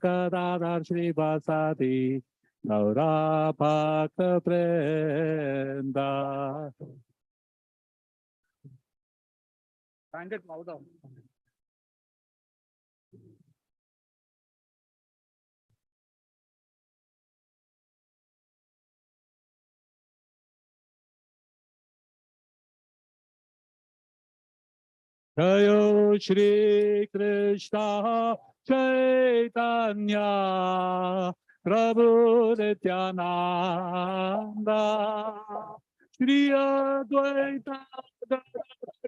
Gadadhar Srivasadi Gaura Bhakta Vrinda. Find it louder. Jayo Shri Krishna Chaitanya Prabhu Nityananda Shri Advaita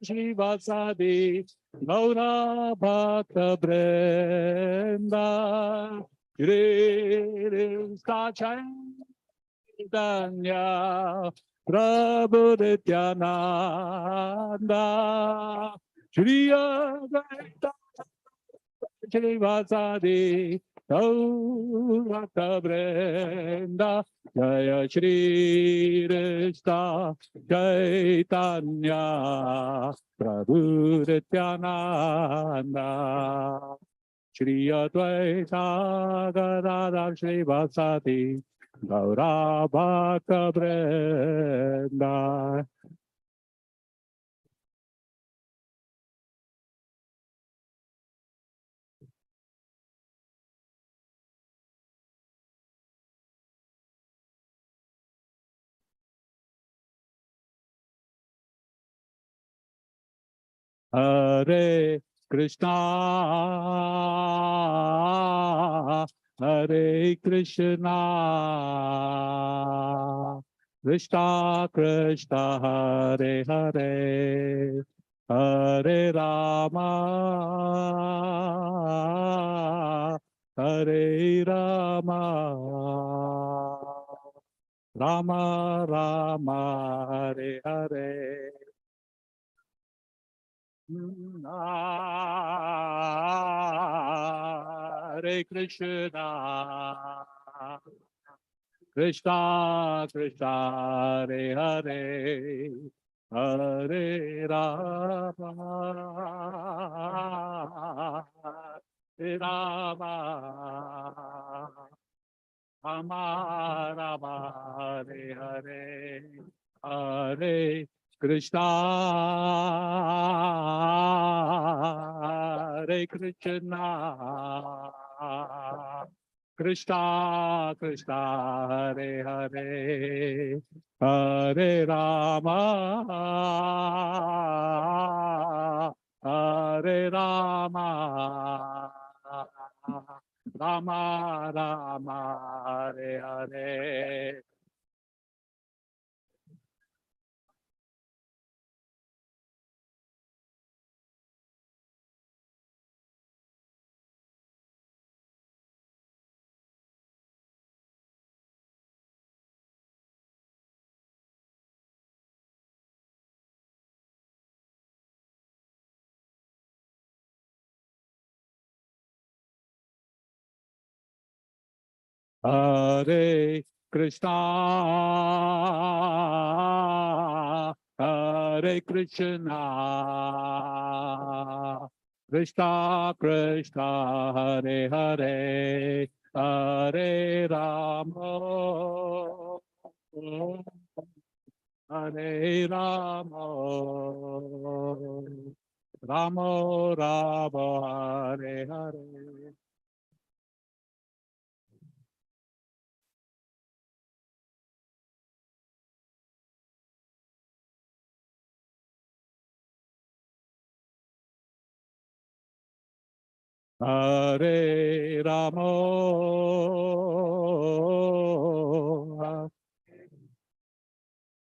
Shri Vasadi Gaura Bhakta Vrinda Shri Krishna Chaitanya Prabhu Nityananda Shri Advaita Shri Vasadi Gaura Vrinda Jaya Shri Krishna Chaitanya Prabhu Nityananda Shri Advaita Gadadhar Shri Vasadi Gaura Bhakta Vrinda. Hare Krishna, Hare Krishna, Krishna Krishna, Hare Hare, Hare Rama, Hare Rama, Rama Rama, Hare Hare. Hare Krishna, Krishna Krishna, Hare Hare, Hare Rama, Hare Rama, Rama Rama, Hare Hare, Hare Krishna, Hare Krishna, Krishna Krishna, Hare Hare, Hare Rama, Hare Rama, Rama Rama, Hare Hare. Hare Krishna, Hare Krishna, Krishna Krishna, Hare Hare, Hare Rama, Hare Rama, Rama Rama, Hare Hare. Hare Rama,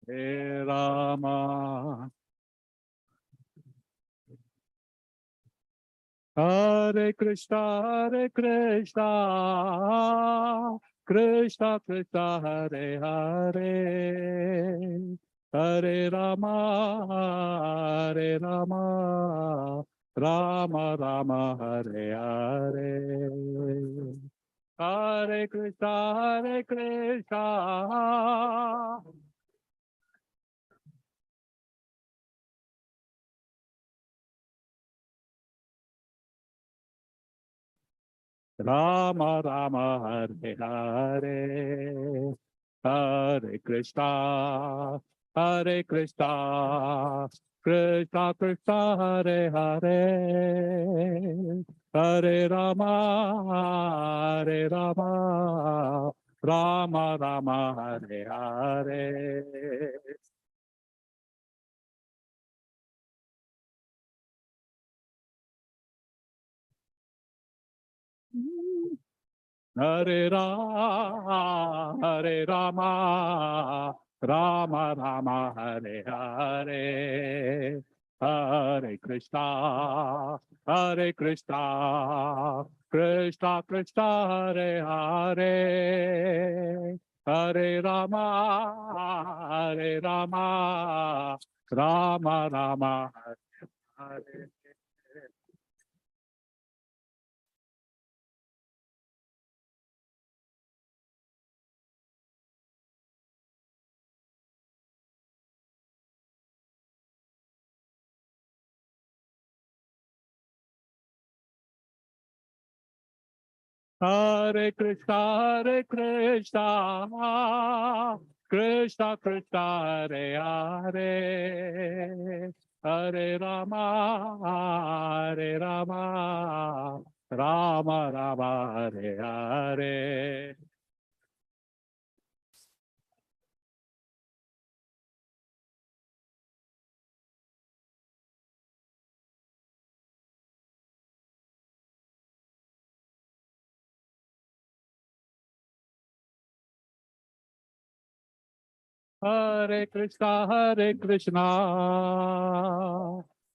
Hare Rama, Hare Krishna, Hare Krishna, Krishna Krishna, Hare Hare, Hare Rama, Hare Rama, Rama Rama, Hare Hare. Hare Krishna, Hare Krishna. Rama Rama Hare Hare, Hare Krishna, Hare Krishna, Krishna Krishna Hare Hare, Hare Rama, Hare Rama, Rama Rama Hare Hare. Hare Rama, Hare Rama, Rama Rama, Hare Hare, Hare Krishna, Hare Krishna, Krishna Krishna, Hare Hare, Hare Rama, Hare Rama, Rama Rama, Hare Hare. Hare Krishna, Hare Krishna, Krishna Krishna, Hare Hare, Hare Rama, Hare Rama, Rama Rama, Hare Hare. Hare Krishna, Hare Krishna,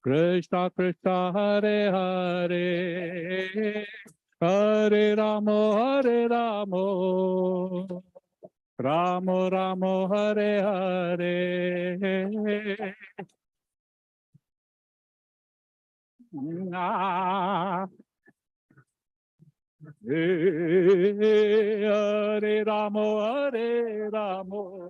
Krishna Krishna, Hare Hare, Hare Ramo, Hare Ramo, Ramo Ramo, Hare Hare. Ah, Hare Ramo, Hare Ramo.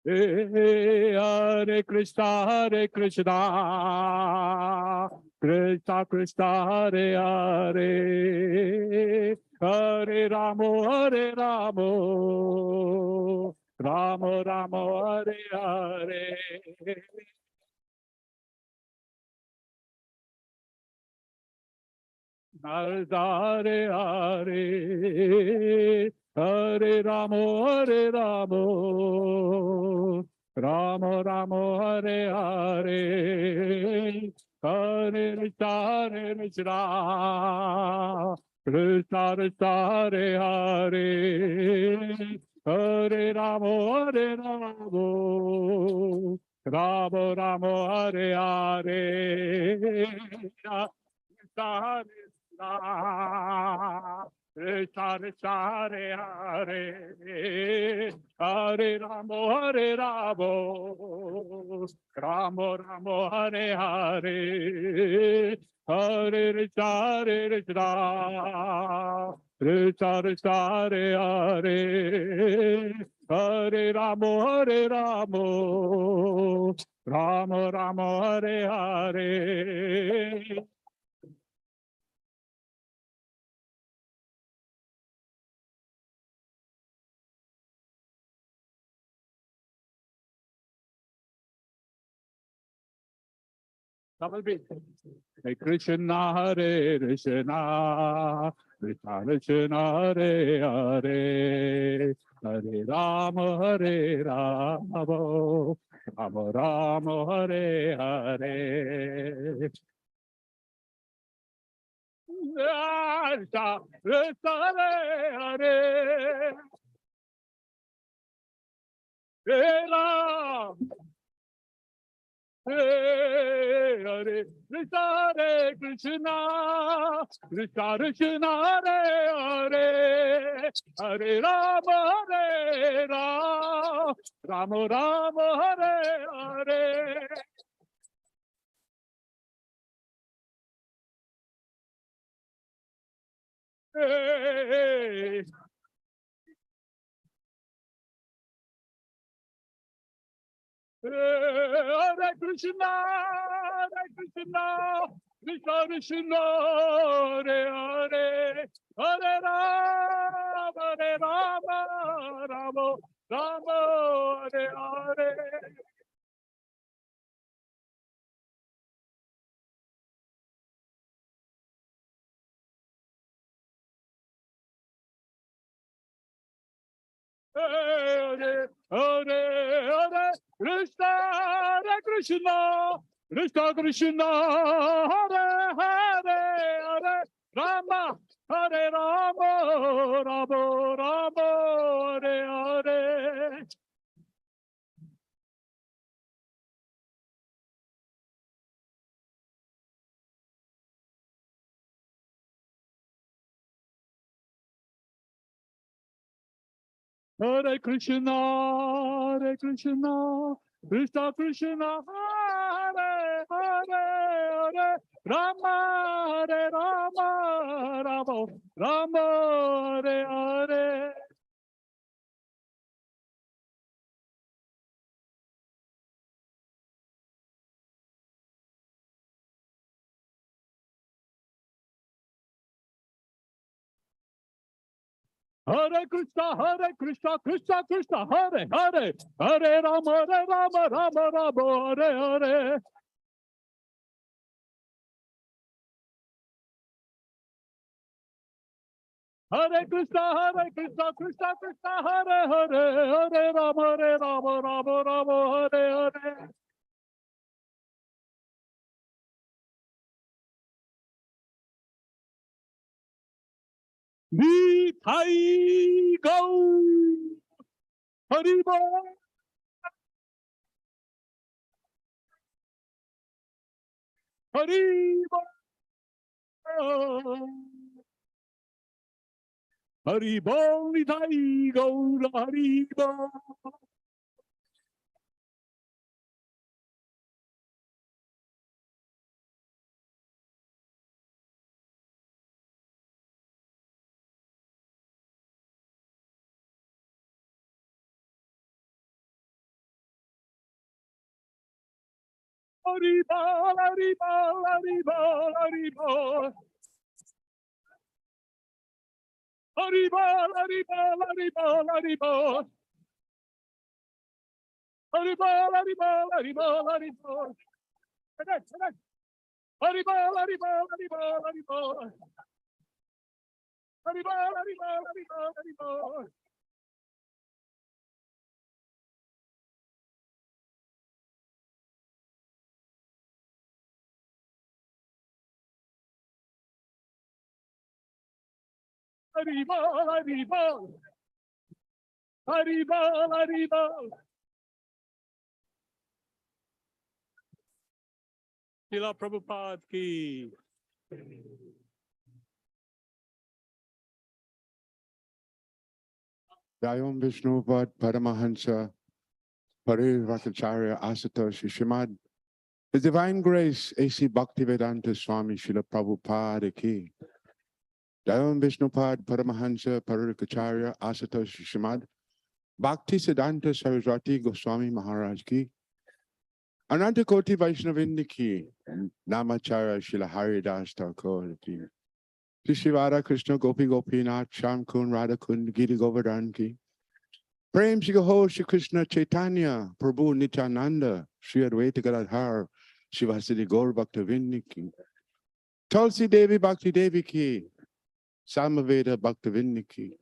Hare Krishna, Hare Krishna, Krishna Krishna, Hare Hare, Hare Ramo, Hare Ramo, Ramo Ramo, Hare Hare. Hare Hare, Hare Ramo, Hare Ramo, Ramo Ramo, Hare Hare, Hare Krishna, Hare Krishna, Krishna Krishna, Hare Hare, Hare Ramo, Hare Ramo, Ramo Ramo, Hare Hare. Hare Krishna, Krishna Hare Hare, Hare Ramo, Hare Ramo, Ramo Ramo, Hare Hare, Hare Krishna, Hare Krishna, Krishna Krishna, Hare Hare, Hare Ramo, Hare Ramo, Ramo Ramo, Hare Hare. Double beat. Hare Krishna, Hare Krishna, Krishna Krishna, Hare Hare, Hare Rama, Hare Rama, Rama Rama, Hare Hare. Krishna, Krishna, Hare Hare, Hare Rama. Hare Krishna, Hare Krishna, Krishna Krishna, Hare Hare, Hare Rama, Hare Rama, Rama Rama, Hare Hare. Hey, Hare Krishna, Krishna Krishna, Hare Hare, Hare Rama, Rama Rama, Hare Hare. Hare Hare Hare Krishna, Hare Krishna, Krishna Krishna, Hare Hare, Hare Rama, Hare Rama, Rama Rama, Hare Hare. Hare Krishna, Hare Krishna, Krishna Krishna, Hare Hare, Hare Rama, Hare Rama, Rama Rama, Hare Hare. Hare Krishna, Krishna Krishna, Hare Hare, Hare Rama, Rama Rama, Hare Hare. Hare Krishna, Krishna Krishna, Hare Hare, Hare Rama, Rama, Hare Hare. Nitai Gau, Haribo, Haribo, Haribo, Nitai Gau, Haribo. Haribo, Haribo, Haribo, Haribo. Haribo, Haribo, Haribo, Haribo. Haribo, Haribo, Haribo, Haribo. Haribo, Haribo, Haribo, Haribo. Haribo, Haribo, Haribo, Haribo. Haribo, Haribo. Haribo, Haribo. Srila Prabhupada ki. Jayom Vishnupad Paramahansa Parirvakacharya Asatosh Shrimad. His Divine Grace A.C. Bhaktivedanta Swami Srila Prabhupada ki. Jayom Vishnupad Paramahansa Parirvakacharya Asatosh Shrimad. Bhakti Siddhanta Saraswati Goswami Maharaj ki. Ananta Koti Vaishnavindi ki. Namacharya Srila Haridas Thakur ki. Shivara Krishna Gopi Gopinath Sham Kun Radha Kund Giri Govardhan ki. Prem Shri Ho Shri Krishna Chaitanya Prabhu Nityananda Shri Advaita Gadadhar Shivasidi Gaur Bhaktavinda ki. Tulsi Devi Bhakti Devi ki. Samaveda Bhaktavinda ki.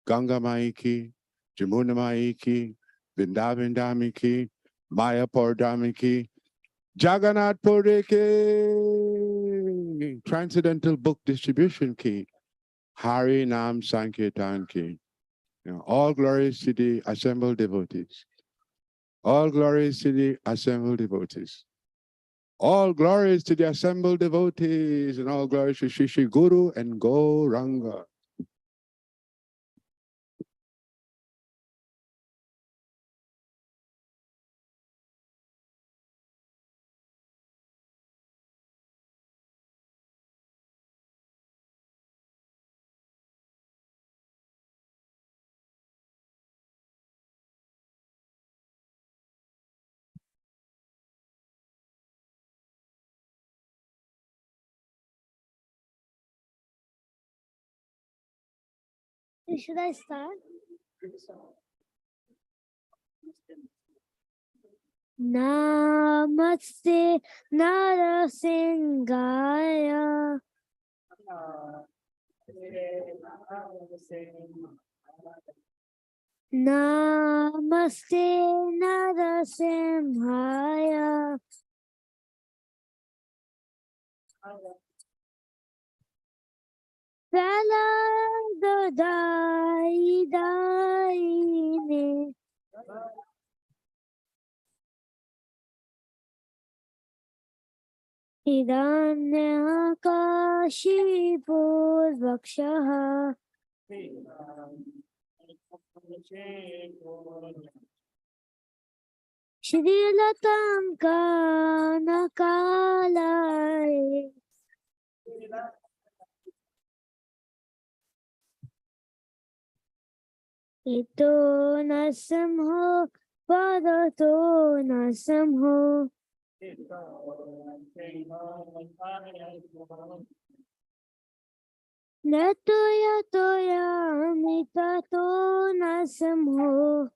Ganga Mai ki. Jamuna Mai ki. Vrindavan Dhami ki. Mayapur Dhami ki. Jagannath Puri ki. Transcendental Book Distribution ki. Hari Nam Sankirtan ki. All glories to the assembled devotees. All glories to the assembled devotees. All glories to the assembled devotees, and all glories to Shri Shri Guru and Gauranga. Should I start? Namaste Narasingaya. Namaste Narasimhaya. Daine. Hiranyakashipurvakshaha. Shrilatam Kanakalai. Ito nasamho padato nasamho. Natoya toya mitato nasamho.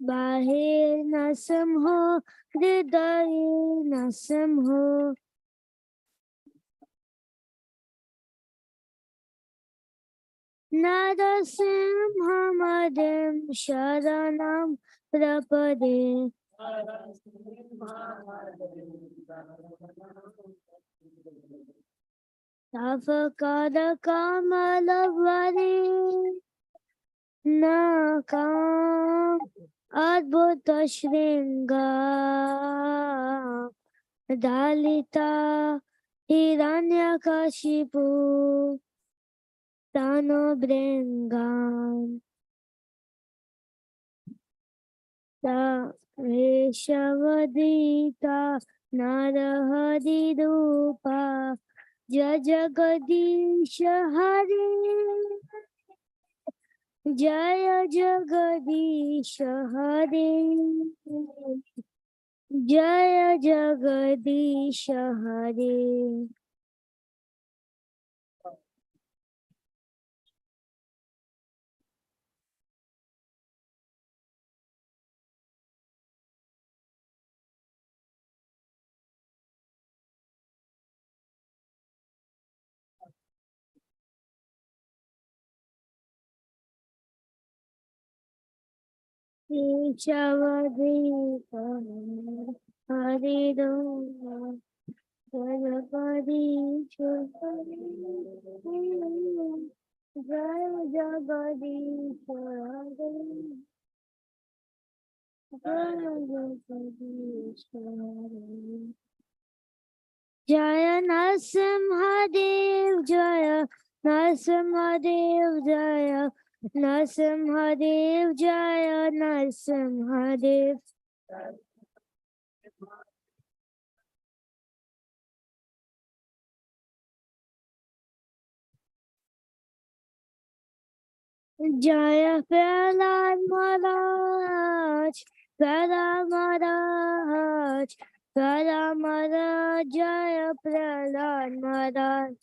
Bahir nasamho hriday nasamho. Narasimhamadem sharanam prapade. Tavakada kamalavare nakam adbhuta shringa dalita hiranyakashipu tano bringam. Reshavadita Narahadi Rupa Jagadisha Hari Jaya Jagadisha Hari Jaya Jagadisha Hari. Reshavadita Hari Rupa Jagadisha Hari Jaya Jagadisha Hari Jaya Narasimhadev Jaya Narasimhadev Jaya Narasimhadev Jaya Narasimhadev. Jaya Prahlad Maharaj Prahlad Maharaj Prahlad Maharaj Jaya Prahlad Maharaj.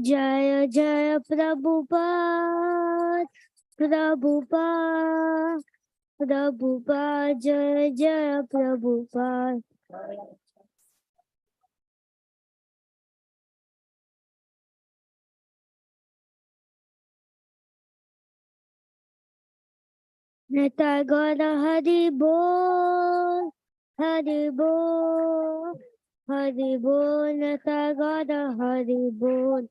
Jaya Jaya Prabhupada Prabhupada Prabhupada Jaya Jaya Prabhupada. Neta Gora Hari Bol Hari Bol Hari Bol Neta Gora Hari Bol.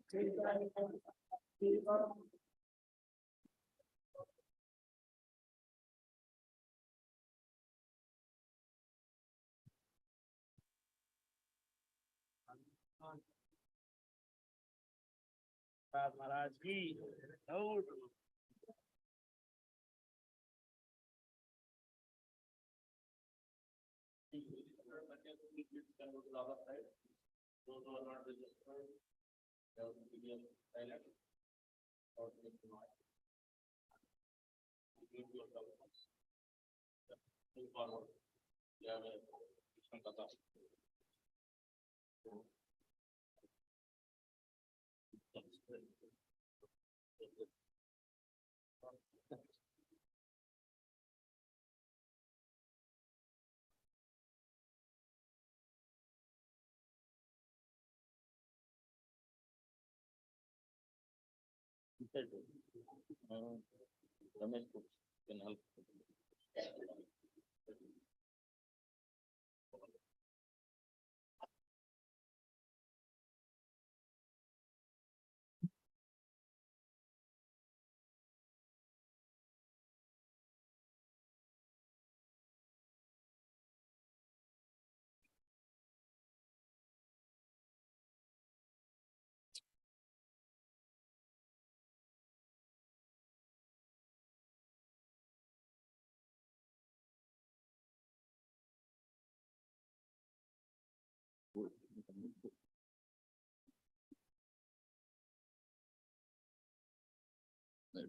Maharaj ki Lord. Those who are not registered, they have to be silent or Can help.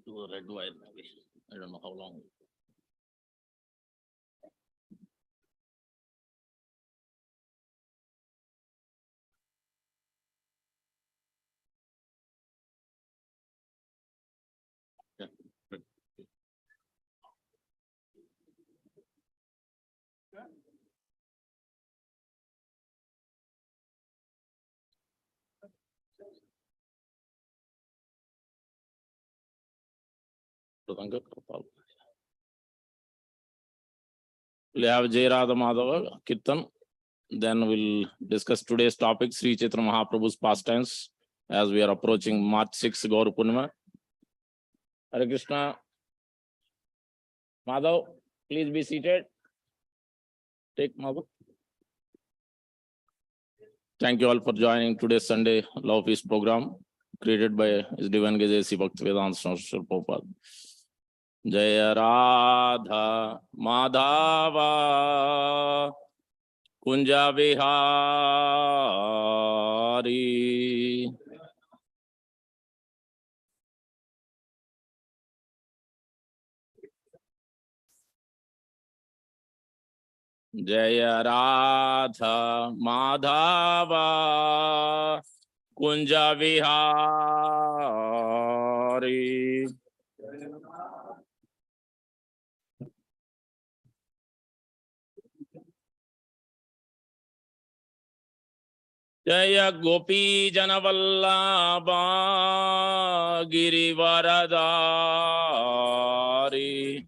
To a red wire. I don't know how long. Yeah. Good. We'll have Jai Radha Madhava Kirtan. Then we'll discuss today's topic, Sri Chaitanya Mahaprabhu's pastimes, as we are approaching March 6th, Gaur Purnima. Hare Krishna. Madhav, please be seated. Take Madhav. Thank you all for joining today's Sunday Love Feast program, created by His Divine Grace A.C. Bhaktivedanta Swami Prabhupada. Jaya Radha Madhava Kunja Vihari. Jaya Radha Madhava Kunja Vihari. Jaya Gopi Janavallabha Girivaradari.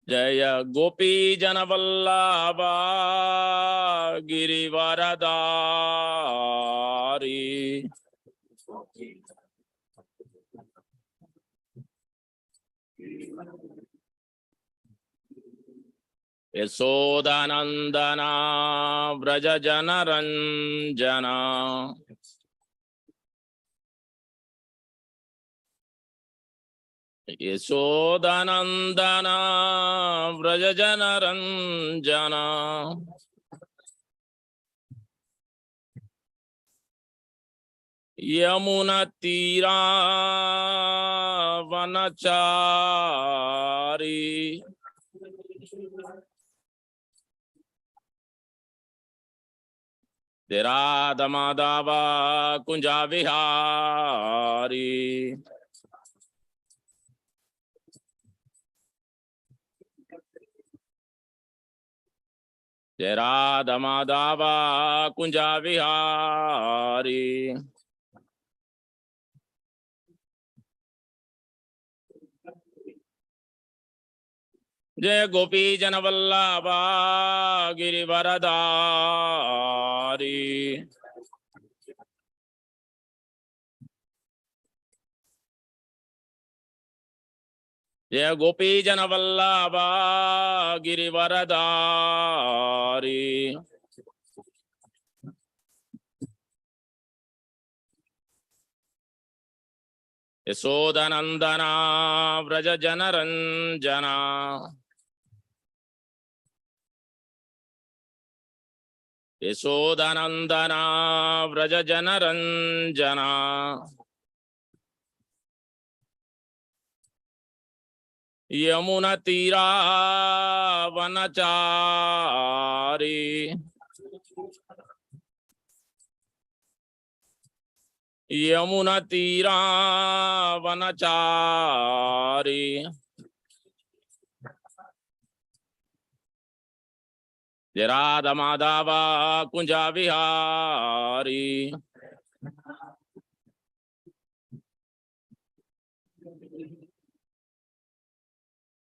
Jaya Gopi Janavallabha Girivaradari. Yasodhanandana Vraja Janaranjana. Yasodhanandana Vraja Janaranjana. Yamuna Tira Vanachari. Radha Madhava Kunja Vihari. Radha Madhava Kunja Vihari. Jai Gopi Janavallabha Girivaradari. Jai Gopi Janavallabha Girivaradari. Yasodhanandana Vraja Janaranjana. यशोदनन्दना Vraj जनरञ्जना यमुनतीरावनचारी यमुनतीरावनचारी Radha Madhav कुंज विहारी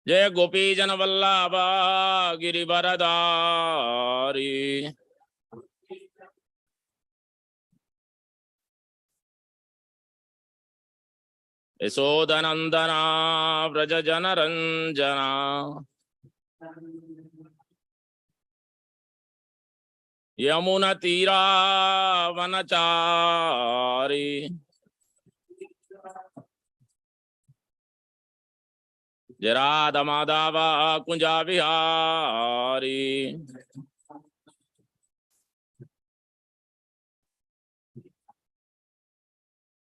जय गोपी जन वल्लभ गिरिवरधारी यशोदनन्दना व्रज जनरञ्जना यमुनतीरावनचारी जय राधा माधव कुंज विहारी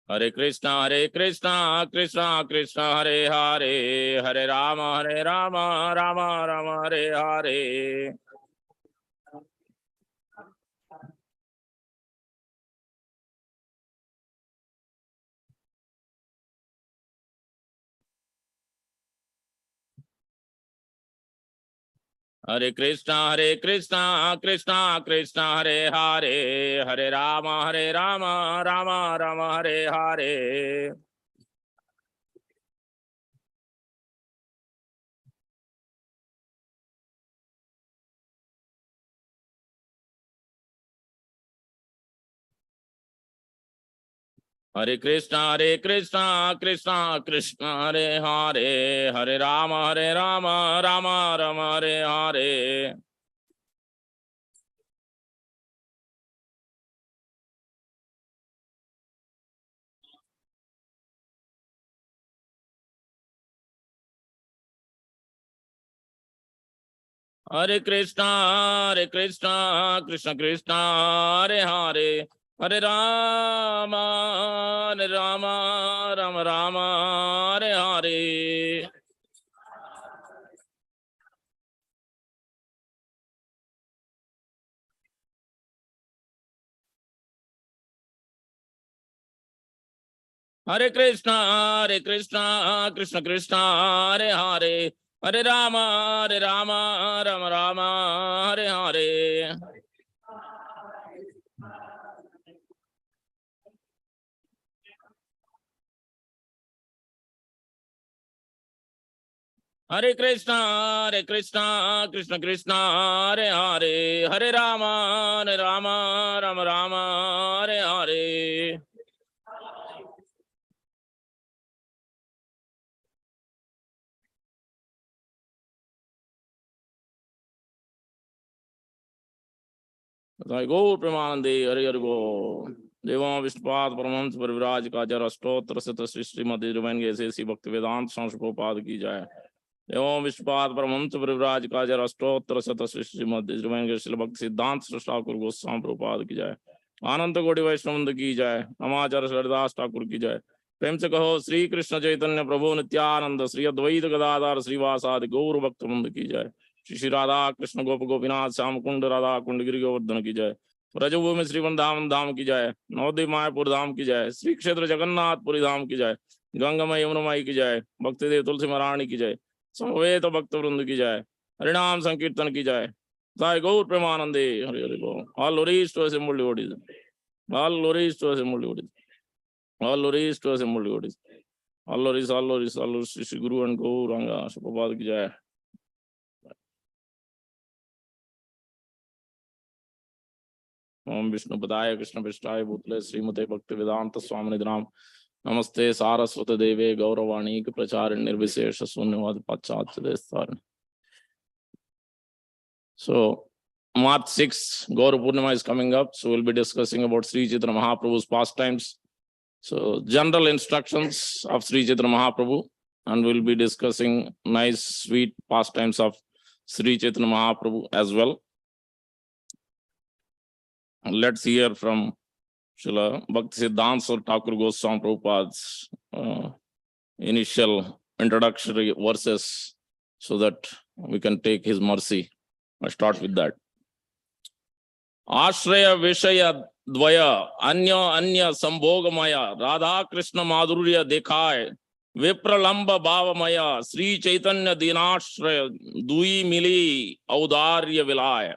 हरे कृष्णा कृष्ण कृष्ण हरे हरे हरे राम राम राम हरे हरे हरे कृष्णा कृष्ण कृष्ण हरे हरे हरे राम राम राम हरे हरे हरे कृष्णा कृष्ण कृष्ण हरे हरे हरे राम राम हरे हरे हरे कृष्ण कृष्ण कृष्ण हरे हरे हरे राम राम राम हरे हरे हरे कृष्ण कृष्ण कृष्ण हरे हरे हरे राम राम राम हरे हरे हरे कृष्ण कृष्ण कृष्ण हरे हरे हरे राम राम हरे हरे गौर प्रेमानंदे हरि हरि बोल देवों विष्णुपाद परमहंस परिव्राज का जर अष्टोत्तर शत Shrimad divine ऐसी भक्ति वेदांत संस्कृतोपाद की जाए। देवों विष्णुपाद परमहंस परिव्राज का जर अष्टोत्तर शत श्रीमद् डिवाइन भक्ति सिद्धांत ठाकुर गोस्वामी प्रभुपाद की जाए। आनंद कोटि वैष्णव की जाए। नमाचार्य हरिदास ठाकुर की जाए। प्रेम से कहो श्री कृष्ण चैतन्य प्रभु नित्यानंद श्री अद्वैत गदाधर श्रीवासादि गौर भक्त वृंद की जाए। श्री राधा कृष्ण गोप गोपीनाथ श्याम कुंड राधा कुंड गिरि गोवर्धन की जाए। ब्रजभूमि श्री वृंदावन धाम की जाए। नवद्वीप मायापुर धाम की जाए। श्री क्षेत्र जगन्नाथपुरी धाम की जाए। गंगामय यमुनामयी की जाए। भक्ति देव तुलसी महारानी की जाए। समवेत भक्त वृंद की जाए। हरिनाम संकीर्तन की जाए। साई गौर प्रेमानंदे हरि हरि बोल। All glories to assembled devotees. All glories to assembled devotees. All glories to assembled devotees. All glories, all glories, all glories, Shri Guru and Gauranga Prabhupada की जाए। ओम विष्णु पदाय कृष्ण पृष्ठाय भूतले श्रीमते भक्ति वेदांत स्वामी नाम नमस्ते सारस्वत देवे गौरवाणी प्रचार निर्विशेष शून्यवाद पाश्चात्य देश। So March 6, Gaur Purnima is coming up. So we'll be discussing about Sri Chaitanya Mahaprabhu's pastimes. So general instructions of Sri Chaitanya Mahaprabhu, and we'll be discussing nice, sweet pastimes of Sri Chaitanya Mahaprabhu as well. Let's hear from Srila Bhakti Siddhanta Thakur Goswami Prabhupada's initial introductory verses so that we can take his mercy. I start with that. Ashraya Vishaya Dvaya Anya Sambhogamaya Radha Krishna Madhurya Dekhaye Vipralamba Bhavamaya Sri Chaitanya Dinashraya Dui Mili Audarya Vilaya.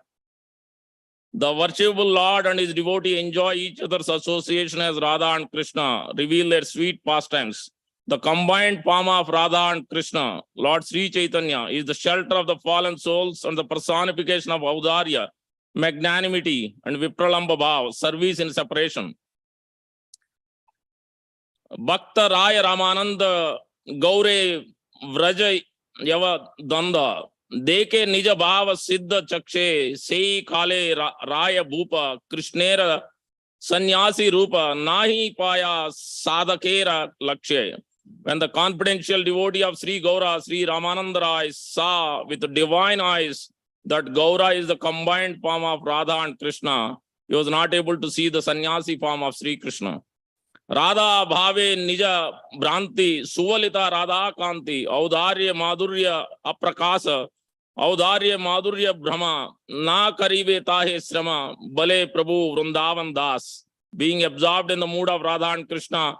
The worshipful Lord and his devotee enjoy each other's association as Radha and Krishna, reveal their sweet pastimes. The combined palm of Radha and Krishna, Lord Sri Chaitanya, is the shelter of the fallen souls and the personification of Audarya, magnanimity, and Vipralamba Bhav, service in separation. Bhakta Raya Ramananda Gaure Vraja Yava Danda Deke Nija Bhava Siddha Chakshe Sei Kale Raya Bhupa Krishnera Sannyasi Rupa Nahi Paya Sadakera Lakshe. When the confidential devotee of Sri Gaura, Sri Ramananda Rai, saw with divine eyes that Gaura is the combined form of Radha and Krishna, he was not able to see the sannyasi form of Sri Krishna. Radha Bhave Nija Bhranti, Suvalita Radha Kanti, Audarya Madhurya Aprakasa, Audarya Madhurya Brahma, Na Karive Tahe Srama, Bale Prabhu Vrindavan Das. Being absorbed in the mood of Radha and Krishna,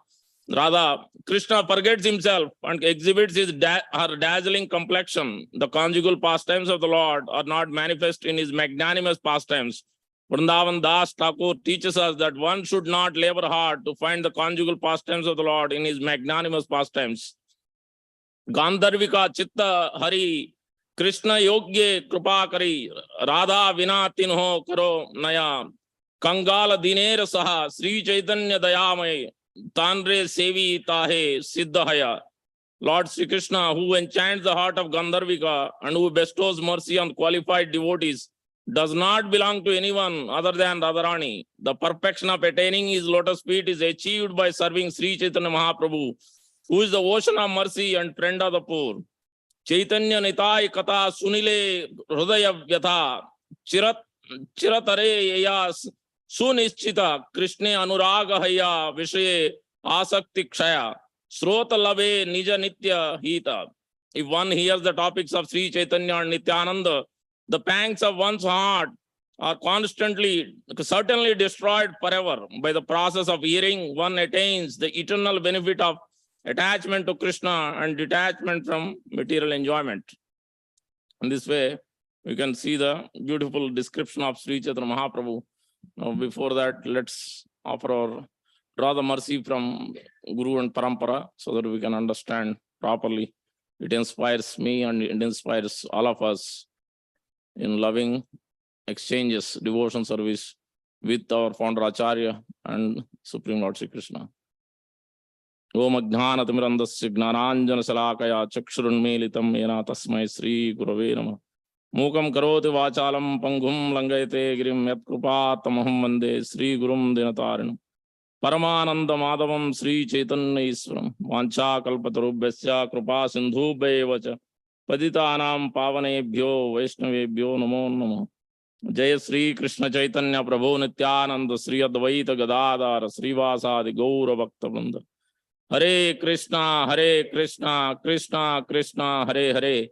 Krishna forgets himself and exhibits her dazzling complexion. The conjugal pastimes of the Lord are not manifest in his magnanimous pastimes. Vrindavan Das Thakur teaches us that one should not labor hard to find the conjugal pastimes of the Lord in his magnanimous pastimes. Gandharvika Chitta Hari Krishna Yogye Krupa Kari Radha Vina Tinho Karo Naya Kangala Dinera Saha Sri Chaitanya Dayamay Tanre Sevi Tahe Siddhaya. Lord Sri Krishna, who enchants the heart of Gandharvika and who bestows mercy on qualified devotees, does not belong to anyone other than Radharani. The perfection of attaining his lotus feet is achieved by serving Sri Chaitanya Mahaprabhu, who is the ocean of mercy and friend of the poor. Chaitanya Nitai Kata Sunile Hridaya Vyatha Chiratare Yayas Sunischita Krishna Anuraga Haya Vishaye Asakti Kshaya Srota Lave Nija Nitya Hita. If one hears the topics of Sri Chaitanya and Nityananda, the pangs of one's heart are certainly destroyed forever. By the process of hearing, one attains the eternal benefit of attachment to Krishna and detachment from material enjoyment. In this way, we can see the beautiful description of Sri Chaitanya Mahaprabhu. Now, before that, let's offer our draw the mercy from Guru and Parampara so that we can understand properly. It inspires me and it inspires all of us in loving exchanges, devotion service with our founder Acharya and Supreme Lord Sri Krishna. Om Ajnana Timirandasya Gnananjana Salakaya Chakshurunmelitam Yena Tasmai Sri Gurave Namah. Mukam Karoti Vachalam Pangum Langayate Girim Yat Krupatamaham Vande Sri Gurum Dinatarinam. Paramananda Madhavam Sri Chaitanya Iswaram. Vancha Kalpatarubhyasya Krupa Sindhubhyevacha Paditanam Pavanebhyo Vaishnavebhyo Namo Namo. Jai Sri Krishna Chaitanya Prabhu Nityananda Sri Advaita Gadadhara Srivasadi Gaura Bhakta Vrinda. Hare Krishna, Krishna Krishna, Hare Hare.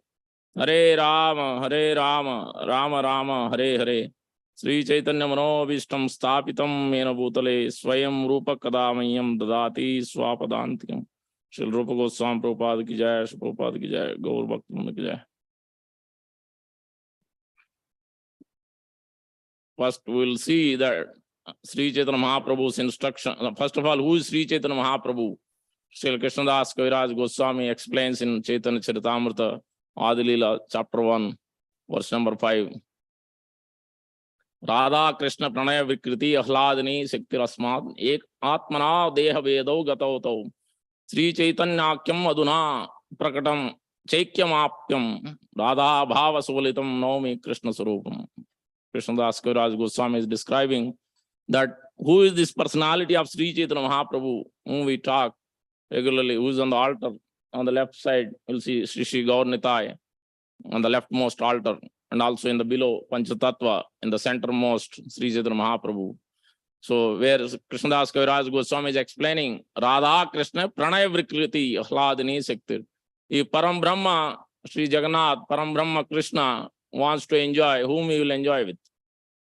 Hare Rama, Rama Rama, Hare Hare. Sri Chaitanya Manobishtam Stapitam Mena Bhutale Swayam Rupa Kadamayam Dadati Swapadantikam. Shri Rupa Goswami Prabhupada ki jai, Shri Prabhupada ki jai, Gaur Bhakta Vrinda ki jai. First, we will see that Sri Chaitanya Mahaprabhu's instruction. First of all, who is Sri Chaitanya Mahaprabhu? Sri Krishnadas Kaviraj Goswami explains in Chaitanya Charitamrita, Adilila, chapter 1, verse number 5. Radha Krishna Pranaya Vikriti Ahladini Shakti Rasmad Ek Atmana Deha Vedo Gatauto Sri Chaitanyakyam Aduna Prakatam Chaikyamapyam Radha Bhava Sulitam Naumi Krishna Sarupam. Krishnadas Kaviraj Goswami is describing that who is this personality of Sri Chaitanya Mahaprabhu whom we talk regularly, who is on the altar. On the left side, you'll see Shri Gaur Nitai on the leftmost altar, and also in the below Panchatattva, in the centermost Sri Chaitanya Mahaprabhu. So where Krishnadas Kaviraj Goswami is explaining Radha Krishna Pranaya Vrikriti Ahladini Sakti. If Param Brahma, Sri Jagannath, Param Brahma Krishna wants to enjoy, whom he will enjoy with?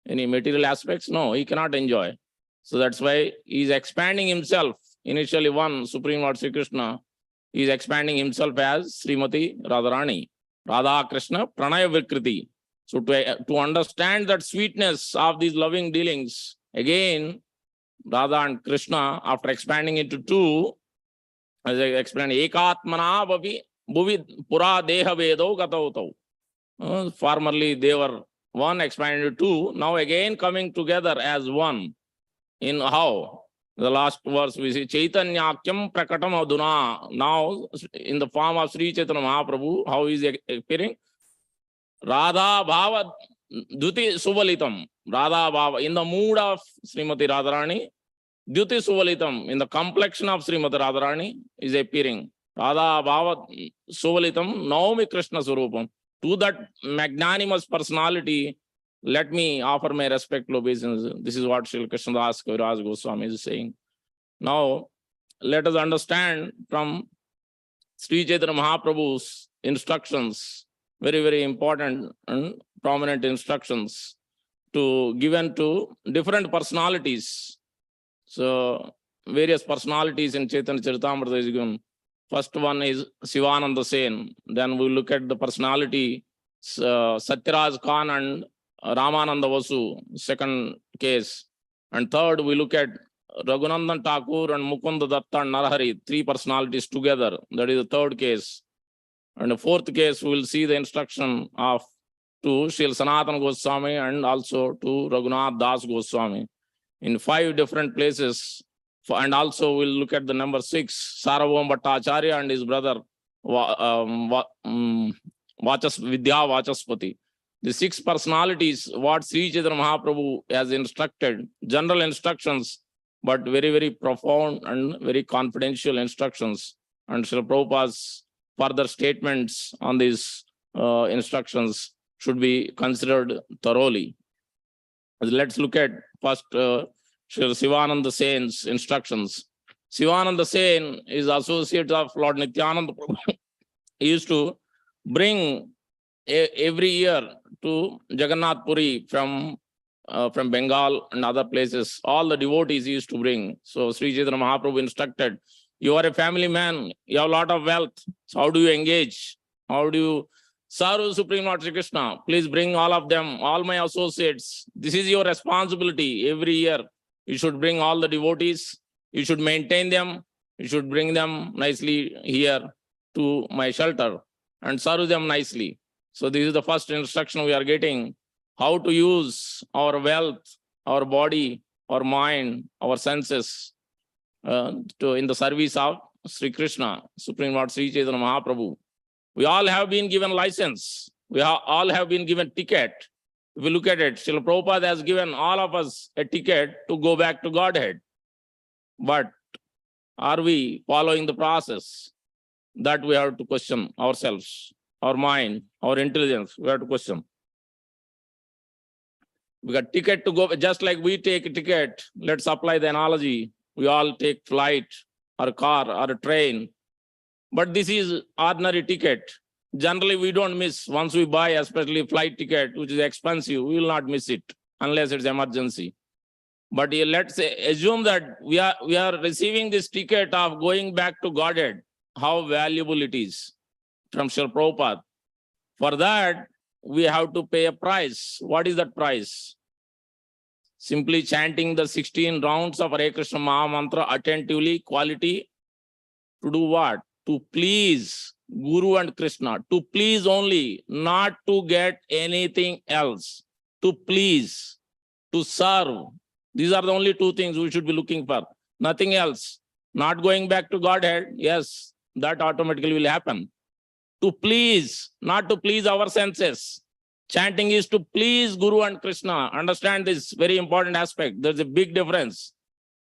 Any material aspects? No, he cannot enjoy. So that's why he is expanding himself. Initially one, Supreme Lord Sri Krishna, he is expanding himself as Srimati Radharani. Radha Krishna Pranaya Vikriti. So to understand that sweetness of these loving dealings, again, Radha and Krishna, after expanding into two, as I explained, Ekatmana Bhuvi Pura Deha Vedo Gatauto. Formerly they were one, expanded to two, now again coming together as one. In how? The last verse we see Chaitanyakyam Prakatam Aduna. Now in the form of Sri Chaitanya Mahaprabhu, how is he appearing? Radha Bhava Duti Suvalitam. Radha Bhava, in the mood of Srimati Radharani, Duti Suvalitam, in the complexion of Srimati Radharani, is appearing. Radha Bhava Suvalitam Naomi Krishna Surupam. To that magnanimous personality, let me offer my respectful obeisance. This is what Sri Krishnadas Kaviraj Goswami is saying. Now, let us understand from Sri Chaitanya Mahaprabhu's instructions, very, very important and prominent instructions given to different personalities. So, various personalities in Chaitanya Charitamrita is given. First one is Sivananda Sen. Then we look at the personality, Satyaraj Khan and Ramananda Vasu, second case. And third, we look at Raghunandan Thakur and Mukunda Datta and Narahari, three personalities together. That is the third case. And the fourth case, we will see the instruction of to Sri Sanatana Goswami and also to Raghunath Das Goswami in 5 different places. And also we'll look at the number 6, Sarvam Bhattacharya and his brother Vidya Vachaspati. The 6 personalities, what Sri Chaitanya Mahaprabhu has instructed, general instructions, but very, very profound and very confidential instructions. And Srila Prabhupada's further statements on these instructions should be considered thoroughly. Let's look at first Sri Sivananda Sen's instructions. Sivananda Sen is associate of Lord Nityananda Prabhu. He used to bring every year to Jagannath Puri from Bengal and other places. All the devotees he used to bring. So Sri Chaitanya Mahaprabhu instructed, you are a family man, you have a lot of wealth. So how do you engage? How do you serve Supreme Lord Sri Krishna? Please bring all of them, all my associates. This is your responsibility every year. You should bring all the devotees. You should maintain them. You should bring them nicely here to my shelter and serve them nicely. So this is the first instruction we are getting. How to use our wealth, our body, our mind, our senses in the service of Sri Krishna, Supreme Lord Sri Chaitanya Mahaprabhu. We all have been given license. We all have been given ticket. If we look at it, Srila Prabhupada has given all of us a ticket to go back to Godhead. But are we following the process? That we have to question ourselves, our mind, our intelligence. We have to question. We got ticket to go, just like we take a ticket. Let's apply the analogy. We all take flight or a car or a train. But this is ordinary ticket. Generally, we don't miss. Once we buy, especially flight ticket, which is expensive, we will not miss it unless it's emergency. But let's say, assume that we are receiving this ticket of going back to Godhead. How valuable it is from Srila Prabhupada. For that, we have to pay a price. What is that price? Simply chanting the 16 rounds of Hare Krishna Maha Mantra attentively, quality. To do what? To please Guru and Krishna. To please only, not to get anything else. To please, to serve. These are the only 2 things we should be looking for. Nothing else. Not going back to Godhead. Yes, that automatically will happen. To please, not to please our senses. Chanting is to please Guru and Krishna. Understand this very important aspect. There's a big difference.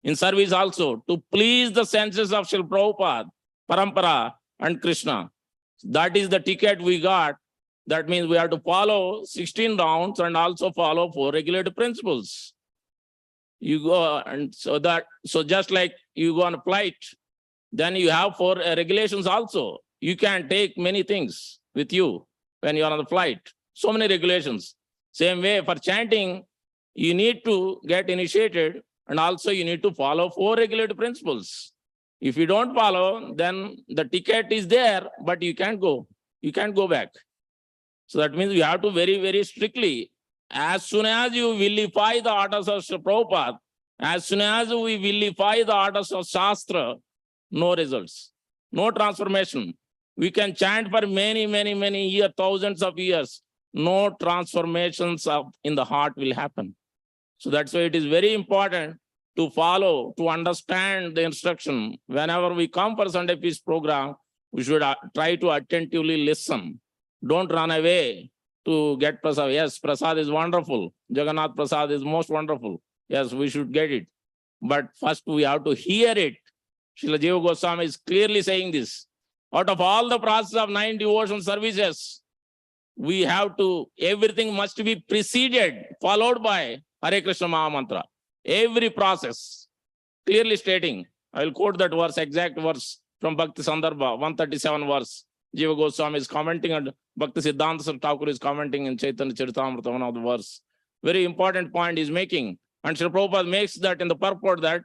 In service also, to please the senses of Srila Prabhupada, Parampara and Krishna. That is the ticket we got. That means we have to follow 16 rounds and also follow 4 regulative principles. You go, and so just like you go on a flight, then you have 4 regulations also. You can take many things with you when you are on the flight. So many regulations. Same way for chanting, you need to get initiated, and also you need to follow 4 regulated principles. If you don't follow, then the ticket is there, but you can't go. You can't go back. So that means you have to very, very strictly. As soon as you vilify the orders of Prabhupada, as soon as we vilify the orders of Shastra, no results, no transformation. We can chant for many, many, many years, thousands of years. No transformations in the heart will happen. So that's why it is very important to follow, to understand the instruction. Whenever we come for Sunday Peace program, we should try to attentively listen. Don't run away to get prasad. Yes, prasad is wonderful. Jagannath prasad is most wonderful. Yes, we should get it. But first we have to hear it. Srila Jiva Goswami is clearly saying this. Out of all the process of 9 devotion services, we have to, everything must be preceded, followed by Hare Krishna Maha Mantra. Every process, clearly stating. I will quote that verse, exact verse from Bhakti Sandarbha, 137 verse. Jiva Goswami is commenting, and Bhakti Siddhanta Thakur is commenting in Chaitanya Charitamrita, one of the verse. Very important point is making. And Srila Prabhupada makes that in the purport that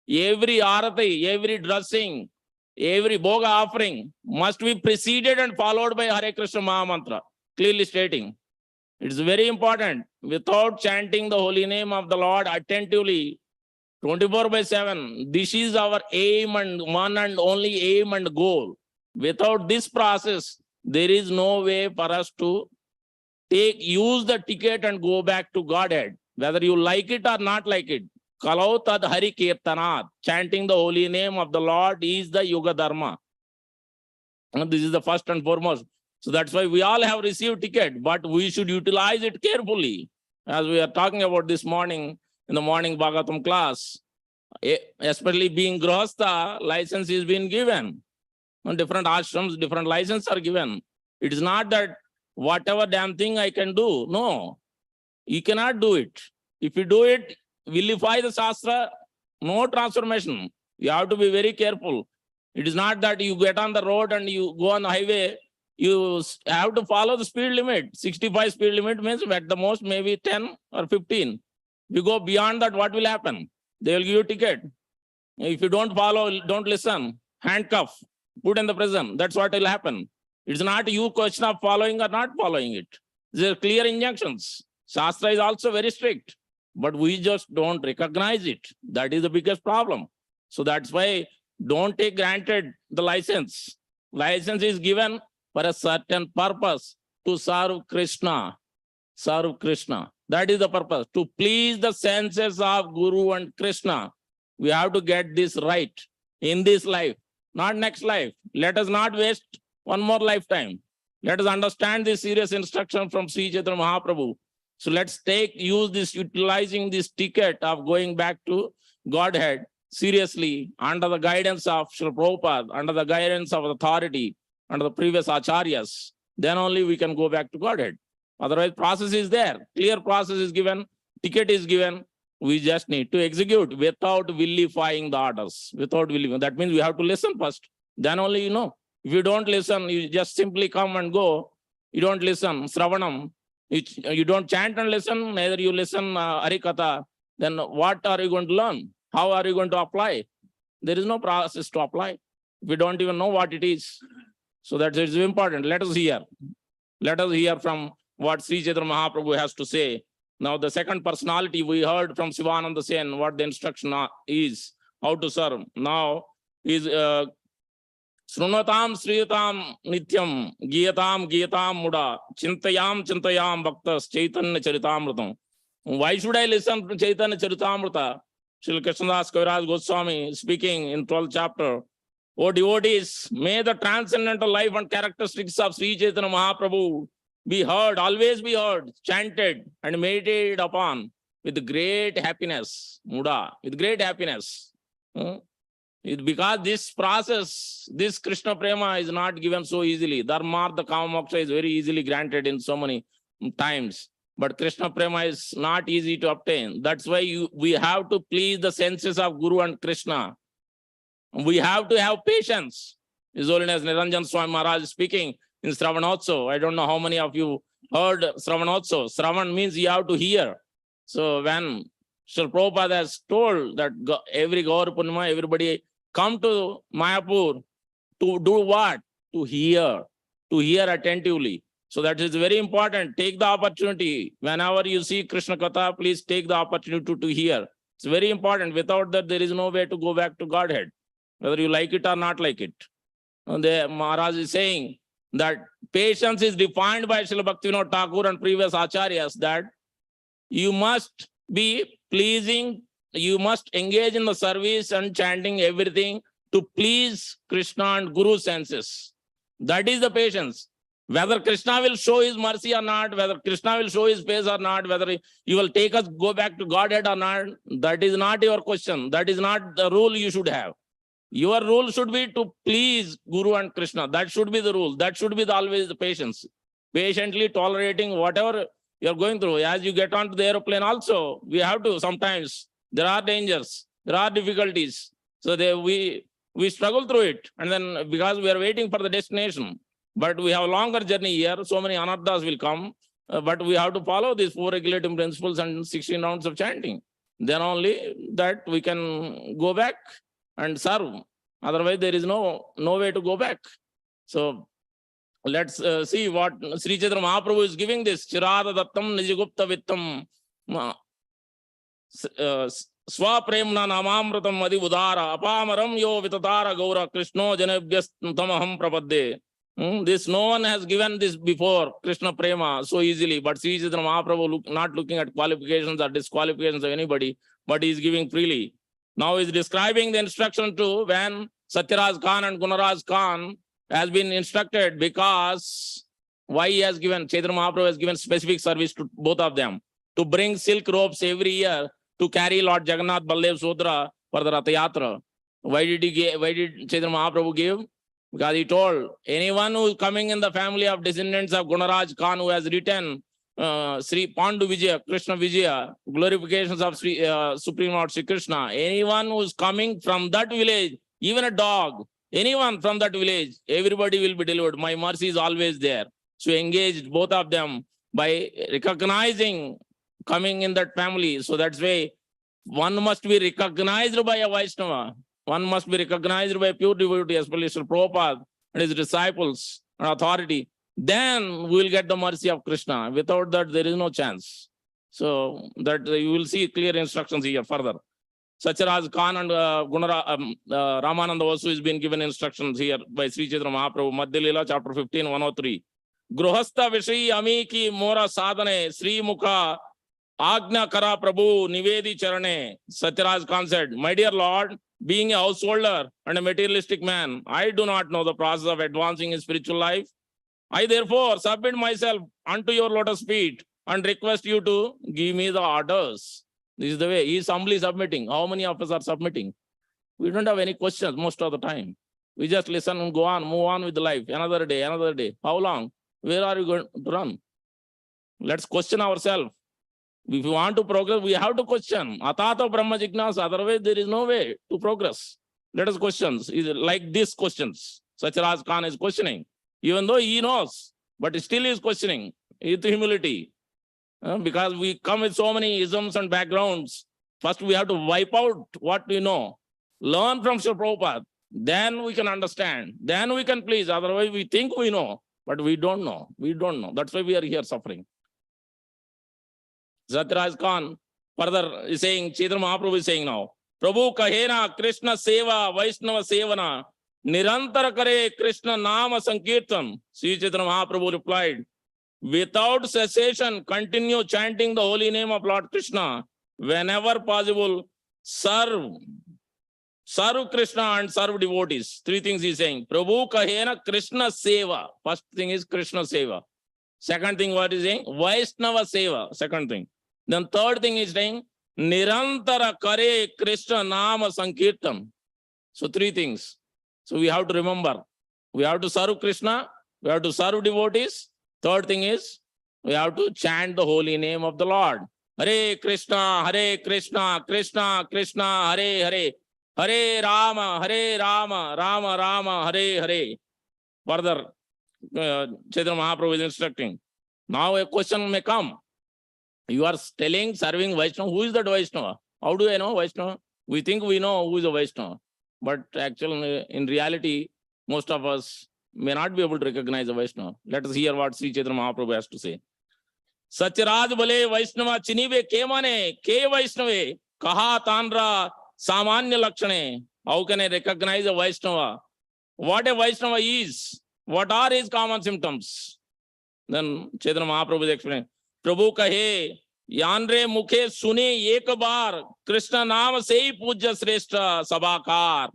every arati, every dressing, every bhoga offering must be preceded and followed by Hare Krishna Maha Mantra, clearly stating. It's very important. Without chanting the holy name of the Lord attentively, 24/7, this is our aim and one and only aim and goal. Without this process, there is no way for us to use the ticket and go back to Godhead, whether you like it or not like it. Kalau tad hari kirtanat, chanting the holy name of the Lord is the yoga dharma. And this is the first and foremost. So that's why we all have received ticket, but we should utilize it carefully. As we are talking about this morning, in the morning Bhagavatam class, especially being Grihastha, license is being given. On different ashrams, different licenses are given. It is not that whatever damn thing I can do. No, you cannot do it. If you do it, vilify the Shastra, no transformation. You have to be very careful. It is not that you get on the road and you go on the highway, you have to follow the speed limit. 65 speed limit means at the most maybe 10 or 15. If you go beyond that, what will happen? They will give you a ticket. If you don't follow, don't listen, handcuff, put in the prison. That's what will happen. It's not you question of following or not following it. There are clear injunctions. Shastra is also very strict, but we just don't recognize it. That is the biggest problem. So that's why don't take granted the license. License is given for a certain purpose, to serve Krishna. Serve Krishna. That is the purpose. To please the senses of Guru and Krishna. We have to get this right in this life, not next life. Let us not waste one more lifetime. Let us understand this serious instruction from Sri Chaitanya Mahaprabhu. So let's utilizing this ticket of going back to Godhead seriously under the guidance of Srila Prabhupada, under the guidance of authority, under the previous acharyas. Then only we can go back to Godhead. Otherwise, process is there. Clear process is given. Ticket is given. We just need to execute without vilifying the orders. Without vilifying. That means we have to listen first. Then only you know. If you don't listen, you just simply come and go. You don't listen. Sravanam. You don't chant and listen. Neither you listen Harikatha. Then what are you going to learn? How are you going to apply? There is no process to apply. We don't even know what it is. So that is important. Let us hear. Let us hear from what Sri Chaitanya Mahaprabhu has to say. Now, the second personality we heard from Sivananda Sen, what the instruction is, how to serve. Now is Srunatam Sriyatam Nityam Giyatam Muda Chintayam Bhaktas Chaitanya Charitamritam. Why should I listen to Chaitanya Charitamrita? Srila Krishnadas Kaviraj Goswami speaking in 12th chapter. O devotees, may the transcendental life and characteristics of Sri Chaitanya Mahaprabhu be heard, always be heard, chanted and meditated upon with great happiness. Muda, with great happiness. Because this process, this Krishna Prema is not given so easily. Dharma, the Kama Moksha is very easily granted in so many times. But Krishna Prema is not easy to obtain. That's why we have to please the senses of Guru and Krishna. We have to have patience. His Holiness Niranjan Swami Maharaj speaking in Shravanotsav. I don't know how many of you heard Shravanotsav. Shravan means you have to hear. So when Srila Prabhupada has told that every Gaur Purnima, everybody come to Mayapur to do what? To hear attentively. So that is very important. Take the opportunity. Whenever you see Krishna Katha, please take the opportunity to hear. It's very important. Without that, there is no way to go back to Godhead, whether you like it or not like it. And the Maharaj is saying that patience is defined by Srila Bhaktivinoda Thakur and previous acharyas, that you must be pleasing, you must engage in the service and chanting everything to please Krishna and Guru senses. That is the patience. Whether Krishna will show his mercy or not, whether Krishna will show his face or not, whether you will take us, go back to Godhead or not, that is not your question. That is not the rule you should have. Your rule should be to please Guru and Krishna. That should be the rule. That should be always the patience. Patiently tolerating whatever you're going through. As you get onto the aeroplane also, we have to sometimes, there are dangers, there are difficulties. So we struggle through it. And then because we are waiting for the destination, but we have a longer journey here, so many anarthas will come, but we have to follow these 4 regulating principles and 16 rounds of chanting. Then only that we can go back and serve. Otherwise, there is no way to go back. So let's see what Sri Chaitanya Mahaprabhu is giving this. Chirada Dattam Nijigupta Vittam Swapremna Namamratam Adi Udara Apamaram Yo Vitatara Gaura Krishno Janebhyas Tamaham Prapadde. This no one has given this before, Krishna Prema, so easily. But Sri Chaitanya Mahaprabhu not looking at qualifications or disqualifications of anybody, but he is giving freely. Now he is describing the instruction to when Satyaraj Khan and Gunaraj Khan has been instructed, because why he has given, Chaitanya Mahaprabhu has given specific service to both of them, to bring silk ropes every year to carry Lord Jagannath Baldev Sudra for the Rath Yatra. Why did Chaitanya Mahaprabhu give? Because he told anyone who is coming in the family of descendants of Gunaraj Khan, who has written Sri Pandu Vijaya, Krishna Vijaya, glorifications of Supreme Lord Sri Krishna, anyone who is coming from that village, even a dog, anyone from that village, everybody will be delivered. My mercy is always there. So engaged both of them by recognizing coming in that family. So that's why one must be recognized by a Vaishnava. One must be recognized by a pure devotee, especially Srila Prabhupada and his disciples and authority. Then we will get the mercy of Krishna. Without that, there is no chance. So that you will see clear instructions here further. Satyaraj Khan and Ramananda also has been given instructions here by Sri Chaitanya Mahaprabhu. Madhya Leela, chapter 15, 103. Gruhastha Vishi Amiki Mora Sadhane Sri Mukha Agna Kara Prabhu Nivedi Charane. Satyaraj Khan said, my dear Lord, being a householder and a materialistic man, I do not know the process of advancing in spiritual life. I therefore submit myself unto your lotus feet and request you to give me the orders. This is the way. He is humbly submitting. How many of us are submitting? We don't have any questions most of the time. We just listen and go on, move on with life. Another day, another day. How long? Where are you going to run? Let's question ourselves. If you want to progress, we have to question. Atata Brahma Jignasa. Otherwise, there is no way to progress. Let us question. Like these questions. Satyaraj Khan is questioning. Even though he knows, but still he is questioning with humility. Because we come with so many isms and backgrounds. First, we have to wipe out what we know. Learn from Srila Prabhupada. Then we can understand. Then we can please. Otherwise, we think we know, but we don't know. We don't know. That's why we are here suffering. Satyaraj Khan further is saying, Chaitanya Mahaprabhu is saying now, Prabhu kahena Krishna seva Vaishnava sevana nirantara kare Krishna nama sankirtan. Sri Chaitanya Mahaprabhu replied, without cessation, continue chanting the holy name of Lord Krishna. Whenever possible, serve Krishna and serve devotees. 3 things he is saying. Prabhu kahena Krishna seva. First thing is Krishna seva. Second thing what is saying? Vaishnava seva. Second thing. Then third thing is saying, Nirantara kare Krishna nama sankirtan. So 3 things. So we have to remember. We have to serve Krishna. We have to serve devotees. Third thing is We have to chant the holy name of the Lord. Hare Krishna, Krishna Krishna, Hare Hare, Hare Rama, Rama Rama, Hare Hare. Further, Chaitanya Mahaprabhu is instructing. Now a question may come. You are telling, serving Vaishnava. Who is that Vaishnava? How do I know Vaishnava? We think we know who is a Vaishnava. But actually, in reality, most of us may not be able to recognize a Vaishnava. Let us hear what Sri Chaitanya Mahaprabhu has to say. Sachiraj bale Vaishnava chinive ke mane, ke Vaishnave, kaha tanra samanya lakshane. How can I recognize a Vaishnava? What a Vaishnava is? What are his common symptoms? Then Chaitanya Mahaprabhu is explaining. Prabhu kahe, yanre mukhe sune ek baar, Krishna naam se hi pujya sreshta sabakar.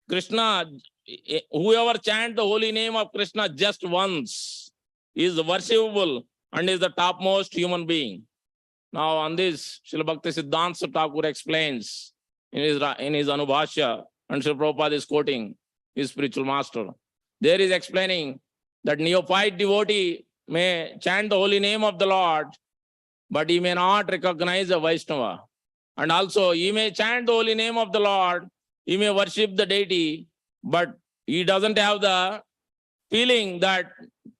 Krishna, whoever chant the holy name of Krishna just once is worshipable and is the topmost human being. Now on this, Srila Bhakti Siddhanta Thakur explains in his Anubhashya, and Srila Prabhupada is quoting his spiritual master. There is explaining that neophyte devotee may chant the holy name of the Lord, but he may not recognize a Vaishnava. And also, he may chant the holy name of the Lord, he may worship the deity, but he doesn't have the feeling that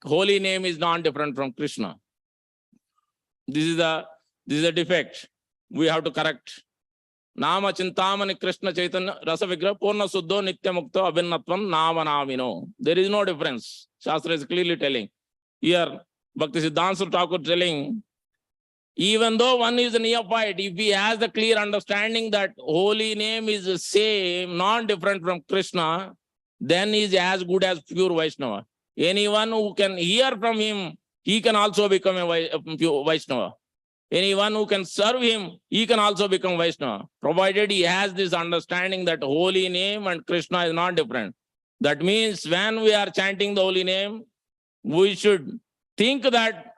holy name is not different from Krishna. This is a defect we have to correct. Nama Chintamani Krishna Chaitanya Rasa Vigraha Purna Suddho Nitya Mukto Abhinnatvam Nama Namino. There is no difference. Shastra is clearly telling. Here, Bhakti Siddhanta Thakur telling, even though one is a neophyte, if he has the clear understanding that holy name is the same, non-different from Krishna, then he is as good as pure Vaishnava. Anyone who can hear from him, he can also become a pure Vaishnava. Anyone who can serve him, he can also become Vaishnava, provided he has this understanding that holy name and Krishna is not different. That means when we are chanting the holy name, we should think that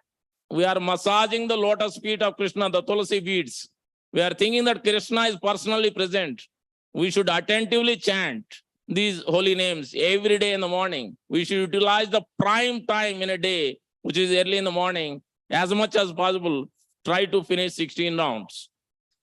we are massaging the lotus feet of Krishna, the Tulsi feet. We are thinking that Krishna is personally present. We should attentively chant these holy names every day in the morning. We should utilize the prime time in a day, which is early in the morning, as much as possible. Try to finish 16 rounds.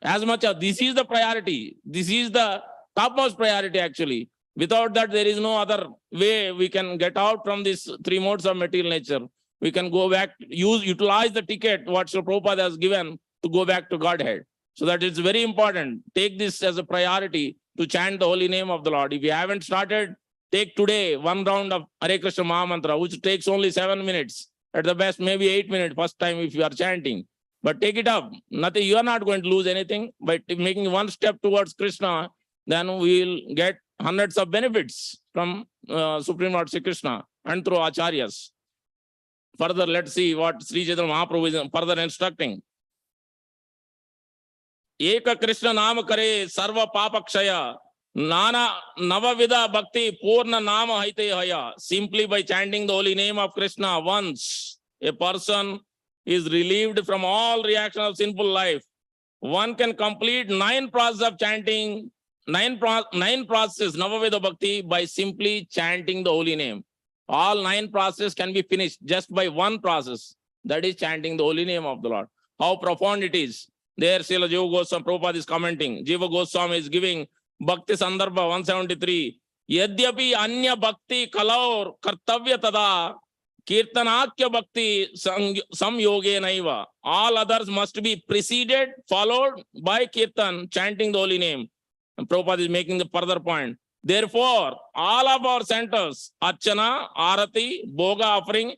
As much as this is the priority. This is the topmost priority actually. Without that, there is no other way we can get out from these three modes of material nature. We can go back, utilize the ticket what Srila Prabhupada has given to go back to Godhead. So that it's very important. Take this as a priority to chant the holy name of the Lord. If you haven't started, take today one round of Hare Krishna Maha Mantra, which takes only 7 minutes. At the best, maybe 8 minutes first time if you are chanting. But take it up. Nothing, you are not going to lose anything. By making one step towards Krishna, then we will get hundreds of benefits from Supreme Lord Sri Krishna and through Acharyas. Further, let's see what Sri Chaitanya Mahaprabhu is further instructing. Eka Krishna Nama Kare Sarva Papa Kshaya Nana Navavida Bhakti Purna Nama Haite Haya. Simply by chanting the holy name of Krishna once, a person is relieved from all reaction of sinful life. One can complete 9 processes of chanting, 9 processes, Navaveda Bhakti, by simply chanting the holy name. All 9 processes can be finished just by one process, that is chanting the holy name of the Lord. How profound it is. There, Srila Jiva Goswami Prabhupada is commenting. Jiva Goswami is giving Bhakti Sandarbha 173. Yadyapi Anya Bhakti Kalaur Kartavya Tada Kirtanakya Bhakti Samyoge Naiva. All others must be preceded, followed by Kirtan, chanting the holy name. And Prabhupada is making the further point. Therefore, all of our centers, Archana, Arati, Bhoga offering,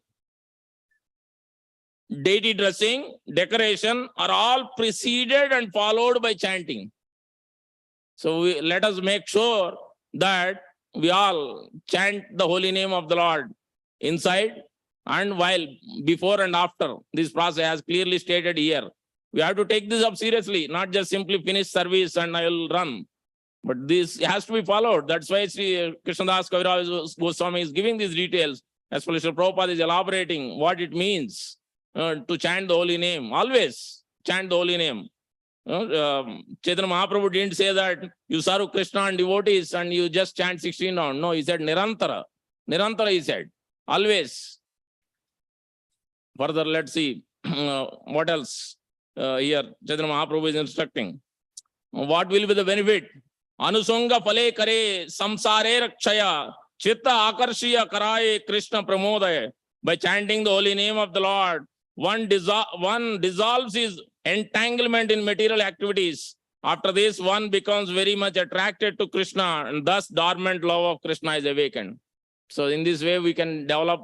deity dressing, decoration, are all preceded and followed by chanting. So let us make sure that we all chant the holy name of the Lord inside and while, before and after this process, as clearly stated here. We have to take this up seriously, not just simply finish service and I will run. But this has to be followed. That's why Sri Krishnadas Kaviraj Goswami is giving these details. As well as Prabhupada is elaborating what it means to chant the holy name. Always chant the holy name. Chaitanya Mahaprabhu didn't say that you serve Krishna and devotees and you just chant 16 rounds. No, he said Nirantara. Nirantara he said. Always. Further, let's see what else here Chaitanya Mahaprabhu is instructing. What will be the benefit? Anusanga phale kare samsare rakshaya chitta akarshiya karaye Krishna pramodaya. By chanting the holy name of the Lord, one dissolves his entanglement in material activities. After this, one becomes very much attracted to Krishna, and thus dormant love of Krishna is awakened. So in this way, we can develop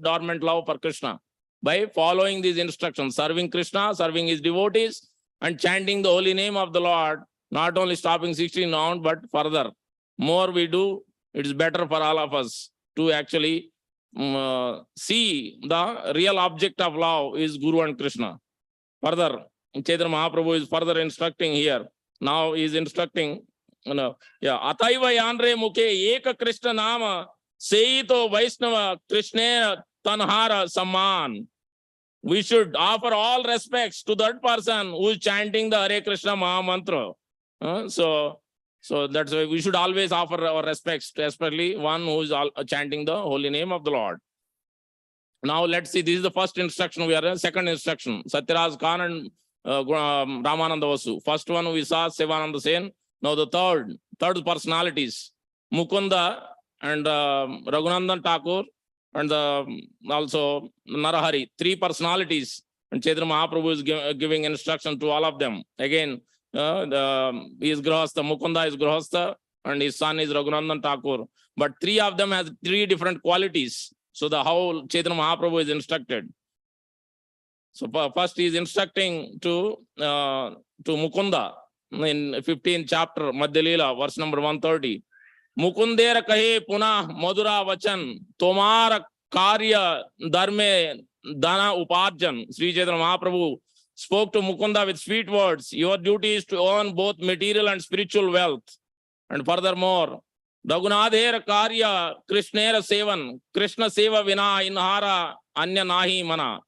dormant love for Krishna by following these instructions, serving Krishna, serving his devotees, and chanting the holy name of the Lord, not only stopping 16 rounds, but further. More we do, it is better for all of us to actually see the real object of love is Guru and Krishna. Further, Chaitanya Mahaprabhu is further instructing here. Now he is instructing, Ataiva yanre mukhe eka Krishna nama seito Vaishnava Krishna tanhara samman. We should offer all respects to that person who is chanting the Hare Krishna Maha Mantra. So that's why we should always offer our respects to especially one who is chanting the holy name of the Lord. Now let's see, this is the first instruction. We are in second instruction. Satyaraj Khan and Ramananda Vasu. First one we saw Sivananda Sen. Now the third personalities, Mukunda and Raghunandan Thakur and also Narahari. Three personalities. And Chaitanya Mahaprabhu is giving instruction to all of them. Again, he is Grahastha, Mukunda is Grahastha, and his son is Raghunandan Thakur. But three of them has three different qualities. So the whole Chaitanya Mahaprabhu is instructed. So first he is instructing to Mukunda in 15th chapter, Madhya Leela, verse number 130. Mukundera kahe punah madura vachan tomara karya dharme dana uparjan. Sri Chaitanya Mahaprabhu spoke to Mukunda with sweet words. Your duty is to earn both material and spiritual wealth. And furthermore, Raghunadher karya Krishnera sevan, Krishna seva vina inhara anya nahi mana.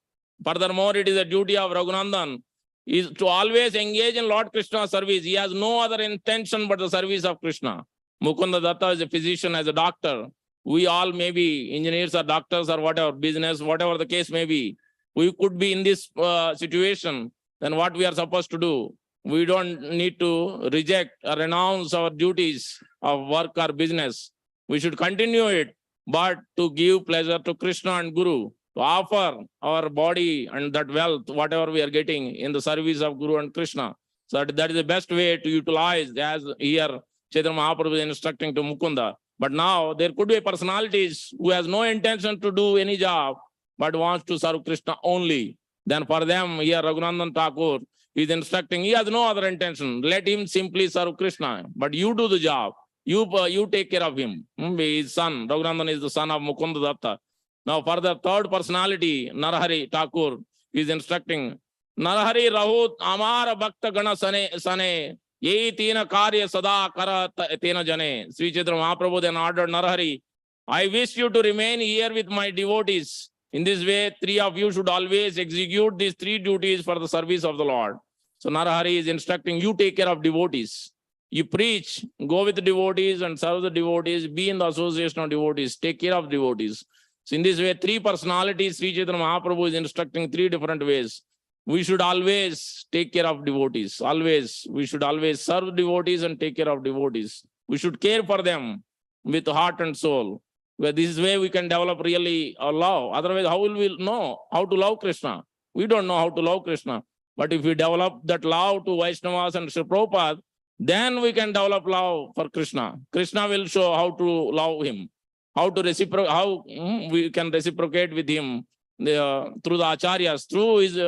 Furthermore, it is a duty of Raghunandan is to always engage in Lord Krishna's service. He has no other intention but the service of Krishna. Mukunda Datta is a physician, as a doctor. We all may be engineers or doctors or whatever, business, whatever the case may be. We could be in this situation. Then what we are supposed to do? We don't need to reject or renounce our duties of work or business. We should continue it, but to give pleasure to Krishna and Guru, to offer our body and that wealth, whatever we are getting in the service of Guru and Krishna. So that is the best way to utilize, as here Chaitanya Mahaprabhu is instructing to Mukunda. But now there could be personalities who has no intention to do any job, but wants to serve Krishna only. Then for them, here Raghunandan Thakur is instructing, he has no other intention. Let him simply serve Krishna, but you do the job. You take care of him. His son, Raghunandan is the son of Mukunda Datta. Now for the third personality, Narahari Thakur is instructing, Narahari Rahut Amara Bhakta Gana Sane Ye Tina Karya Sada Kara Tena Jane. Sri Chaitanya Mahaprabhu then ordered Narahari, I wish you to remain here with my devotees. In this way, three of you should always execute these three duties for the service of the Lord. So Narahari is instructing, you take care of devotees. You preach, go with the devotees and serve the devotees, be in the association of devotees, take care of devotees. So in this way, three personalities, Sri Chaitanya Mahaprabhu is instructing three different ways. We should always take care of devotees. Always. We should always serve devotees and take care of devotees. We should care for them with heart and soul. Where this way we can develop really a love. Otherwise, how will we know how to love Krishna? We don't know how to love Krishna. But if we develop that love to Vaishnavas and Sri Prabhupada, then we can develop love for Krishna. Krishna will show how to love him, how we can reciprocate with him through the acharyas, through his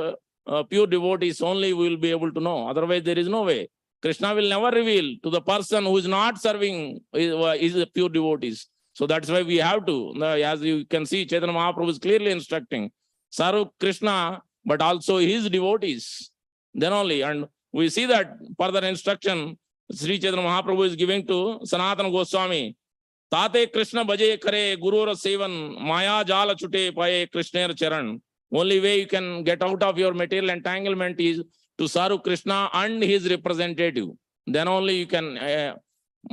pure devotees only we will be able to know. Otherwise, there is no way. Krishna will never reveal to the person who is not serving his pure devotees. So that's why we have to, as you can see, Chaitanya Mahaprabhu is clearly instructing, serve Krishna, but also his devotees. Then only, and we see that further instruction Sri Chaitanya Mahaprabhu is giving to Sanatana Goswami. Tate Krishna bhaje kare gurura sevan maya jala chute paye Krishner charan. Only way you can get out of your material entanglement is to serve Krishna and his representative. Then only you can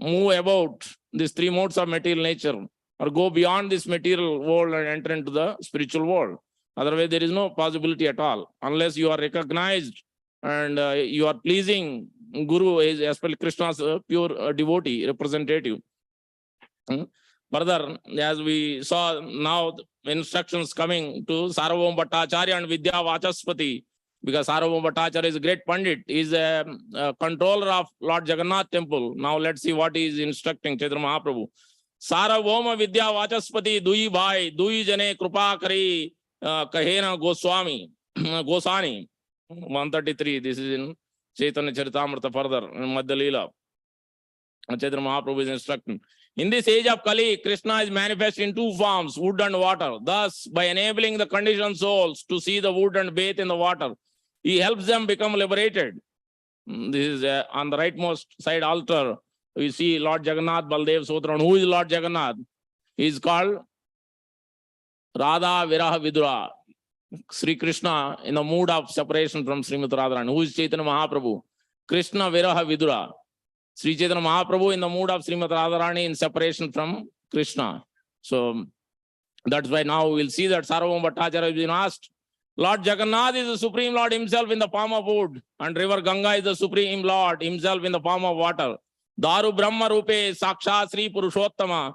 move about these three modes of material nature or go beyond this material world and enter into the spiritual world. Otherwise, there is no possibility at all. Unless you are recognized and you are pleasing Guru, is especially Krishna's pure devotee, representative. Further, as we saw now, instructions coming to Sarvabhauma Bhattacharya and Vidya Vachaspati, because Sarvabhauma Bhattacharya is a great Pandit, is a controller of Lord Jagannath temple. Now let's see what he is instructing Chaitanya Mahaprabhu. Sarvabhauma Vidya Vachaspati Dui Bhai, Dui Jane Krupa Kari Kahena Goswami, Gosani, 133. This is in Chaitanya Charitamrita further, in Madhya Leela. Chaitanya Mahaprabhu is instructing. In this age of Kali, Krishna is manifest in two forms, wood and water. Thus, by enabling the conditioned souls to see the wood and bathe in the water, he helps them become liberated. This is on the rightmost side altar. We see Lord Jagannath, Baldev, Sutran. Who is Lord Jagannath? He is called Radha Viraha Vidura. Sri Krishna in the mood of separation from Srimati Radharani. Who is Chaitanya Mahaprabhu? Krishna Viraha Vidura. Sri Chaitanya Mahaprabhu in the mood of Srimati Radharani in separation from Krishna. So that's why now we will see that Sarvabhauma Bhattacharya has been asked. Lord Jagannath is the Supreme Lord himself in the form of wood, and River Ganga is the Supreme Lord himself in the form of water. Daru Brahma Rupe Sakshat Sri Purushottama.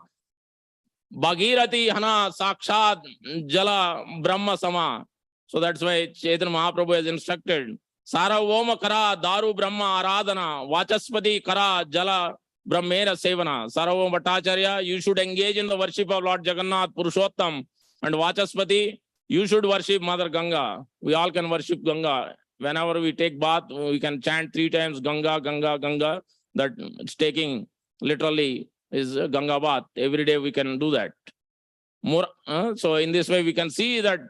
Bhagirati Hana Sakshat Jala Brahma Sama. So that's why Chaitanya Mahaprabhu has instructed. Sarvabhauma Kara Daru Brahma Aradhana Vachaspati Kara Jala Brahmera Sevana. Sarvabhauma Bhattacharya, you should engage in the worship of Lord Jagannath Purushottam, and Vachaspati, you should worship Mother Ganga. We all can worship Ganga. Whenever we take bath, we can chant 3 times Ganga, Ganga, Ganga. That it's taking literally is Ganga bath. Every day we can do that. More, so in this way we can see that.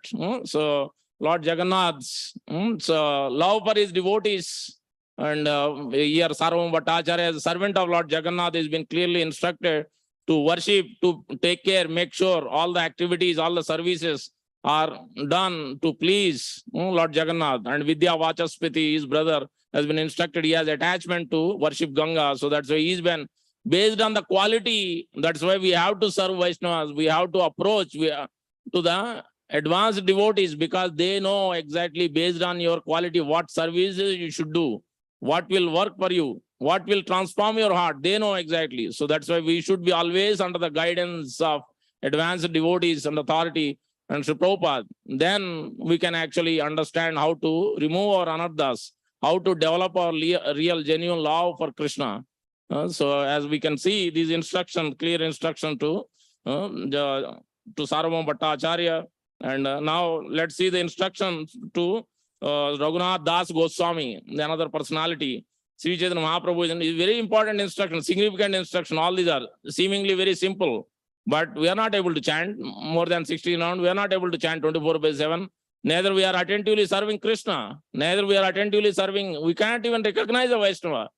So Lord Jagannath's love for his devotees, and here Sarvabhauma Bhattacharya, as a servant of Lord Jagannath, has been clearly instructed to worship, to take care, make sure all the activities, all the services are done to please Lord Jagannath. And Vidya Vachaspati, his brother, has been instructed. He has attachment to worship Ganga. So that's why he's been based on the quality. That's why we have to serve Vaishnavas. We have to approach to the advanced devotees, because they know exactly based on your quality what services you should do, what will work for you, what will transform your heart. They know exactly. So that's why we should be always under the guidance of advanced devotees and authority and Sri Prabhupada. Then we can actually understand how to remove our anarthas, how to develop our real genuine love for Krishna. So as we can see, these instructions, clear instruction to Sarvabhauma Bhattacharya. And now let's see the instructions to Raghunath Das Goswami, another personality. Sri Chaitanya Mahaprabhu is very important instruction, significant instruction. All these are seemingly very simple, but we are not able to chant more than 16 rounds. We are not able to chant 24/7. Neither we are attentively serving Krishna. Neither we are attentively serving. We can't even recognize a Vaishnava.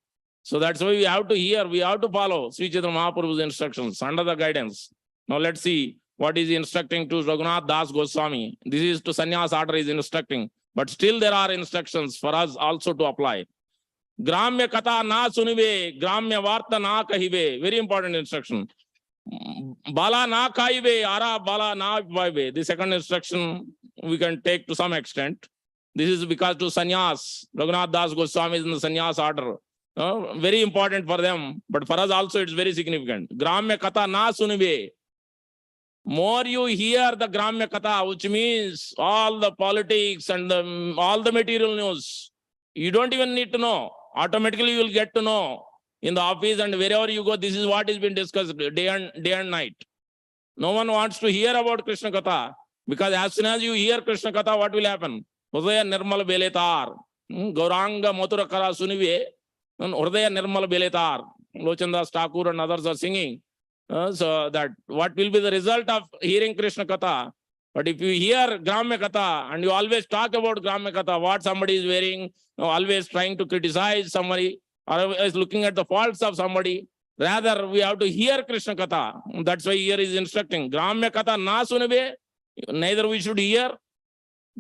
So that's why we have to hear, we have to follow Sri Chaitanya Mahaprabhu's instructions under the guidance. Now let's see what is instructing to Raghunath Das Goswami. This is to sannyas order is instructing, but still there are instructions for us also to apply. Gramya Katha na sunive, Gramya Varta na kahive. Very important instruction. Bala na kaive, Ara bala na vaive. The second instruction we can take to some extent. This is because to sannyas, Raghunath Das Goswami is in the sannyas order. Very important for them, but for us also it's very significant. Gramya Katha na sunive. More you hear the Gramya Katha, which means all the politics and all the material news, you don't even need to know. Automatically you will get to know in the office and wherever you go, this is what has been discussed day and night. No one wants to hear about Krishna Katha, because as soon as you hear Krishna Katha, what will happen? Hridaya Nirmal Beletar, Gauranga Mathura Kara Sunive, Hridaya Nirmal Beletar. Lochandas Thakur and others are singing. So that what will be the result of hearing Krishna Katha? But if you hear Gramya Katha and you always talk about Gramya Katha, what somebody is wearing, always trying to criticize somebody, or always looking at the faults of somebody, rather we have to hear Krishna Katha. That's why here is instructing. Gramya Katha na sunive, neither we should hear.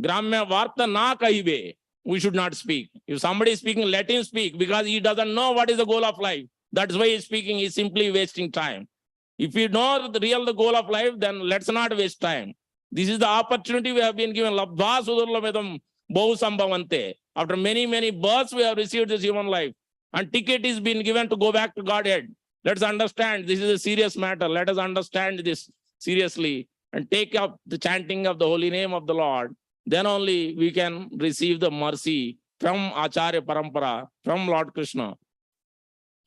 Gramya Varta na kahive, we should not speak. If somebody is speaking, let him speak, because he doesn't know what is the goal of life. That's why he's speaking, he's simply wasting time. If you know the goal of life, then let's not waste time. This is the opportunity we have been given. Labdha sudurlamedam bahu sambhavante. After many, many births, we have received this human life. And ticket is been given to go back to Godhead. Let's understand this is a serious matter. Let us understand this seriously and take up the chanting of the holy name of the Lord. Then only we can receive the mercy from Acharya Parampara, from Lord Krishna.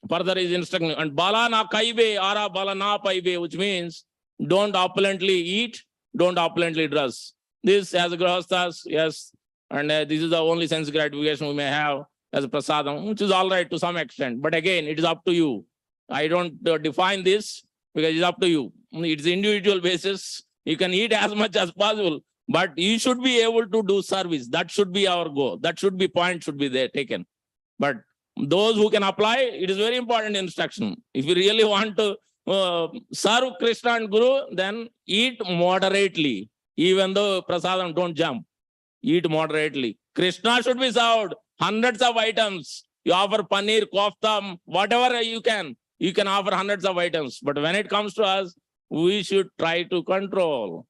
Further is instruction. And bala na kaibe, ara bala na paibe, which means don't opulently eat, don't opulently dress. This as a grahasthas, yes. And this is the only sense gratification we may have as a prasadam, which is all right to some extent. But again, it is up to you. I don't define this because it's up to you. It's individual basis. You can eat as much as possible, but you should be able to do service. That should be our goal. That should be point should be there taken. But those who can apply, it is very important instruction. If you really want to serve Krishna and Guru, then eat moderately. Even though prasadam, don't jump. Eat moderately. Krishna should be served hundreds of items. You offer paneer, kofta, whatever you can offer hundreds of items. But when it comes to us, we should try to control.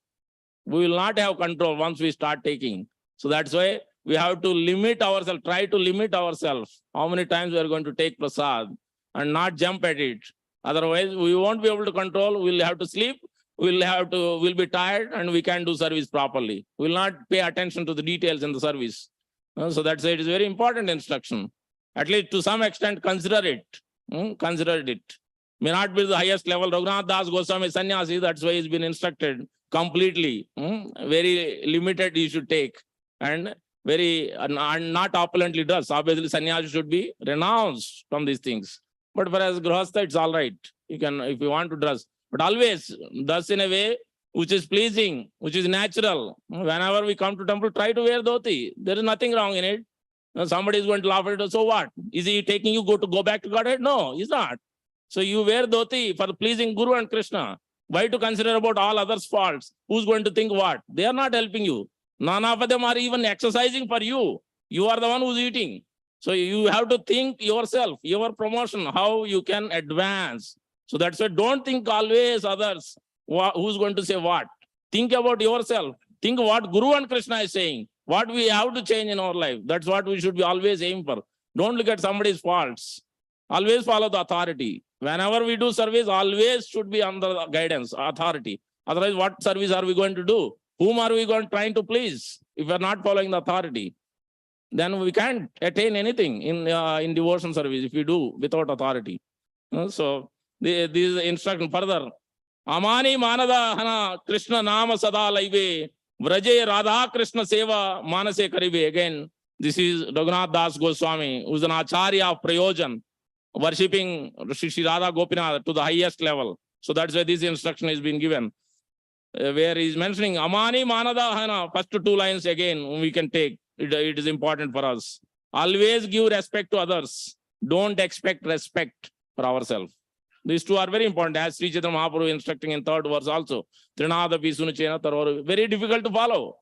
We will not have control once we start taking. So that's why we have to limit ourselves, try to limit ourselves. How many times we are going to take prasad and not jump at it. Otherwise, we won't be able to control. We'll have to sleep. We'll be tired and we can't do service properly. We'll not pay attention to the details in the service. So that's why it is very important instruction. At least to some extent, consider it. Consider it. May not be the highest level. Raghunath Das Goswami sannyasi, that's why he's been instructed completely. Very limited you should take. And very not opulently dressed. Obviously, sannyasi should be renounced from these things. But for as grahastha, it's all right. You can, if you want to dress. But always dress in a way which is pleasing, which is natural. Whenever we come to temple, try to wear dhoti. There is nothing wrong in it. Somebody is going to laugh at it. So what? Is he taking you go back to Godhead? No, he's not. So you wear dhoti for pleasing Guru and Krishna. Why to consider about all others' faults? Who's going to think what? They are not helping you. None of them are even exercising for you. You are the one who's eating. So you have to think yourself, your promotion, how you can advance. So that's why don't think always others. Who's going to say what? Think about yourself. Think what Guru and Krishna is saying. What we have to change in our life. That's what we should be always aim for. Don't look at somebody's faults. Always follow the authority. Whenever we do service, always should be under the guidance, authority. Otherwise, what service are we going to do? Whom are we trying to please? If we are not following the authority, then we can't attain anything in devotion service if we do without authority. So this is the instruction further. Amani manada hana Krishna nama sada laive vraje radha Krishna seva manase karibe. Again, this is Raghunath Das Goswami, who is an acharya of Prayojan, worshipping Shri Radha Gopinath to the highest level. So that's why this instruction is being given. Where he is mentioning Amani manada hana, first 2 lines again we can take. It is important for us. Always give respect to others. Don't expect respect for ourselves. These two are very important. As Sri Chaitanya Mahaprabhu instructing in 3rd verse also. Trinada Pisunu Chena Taror. Very difficult to follow.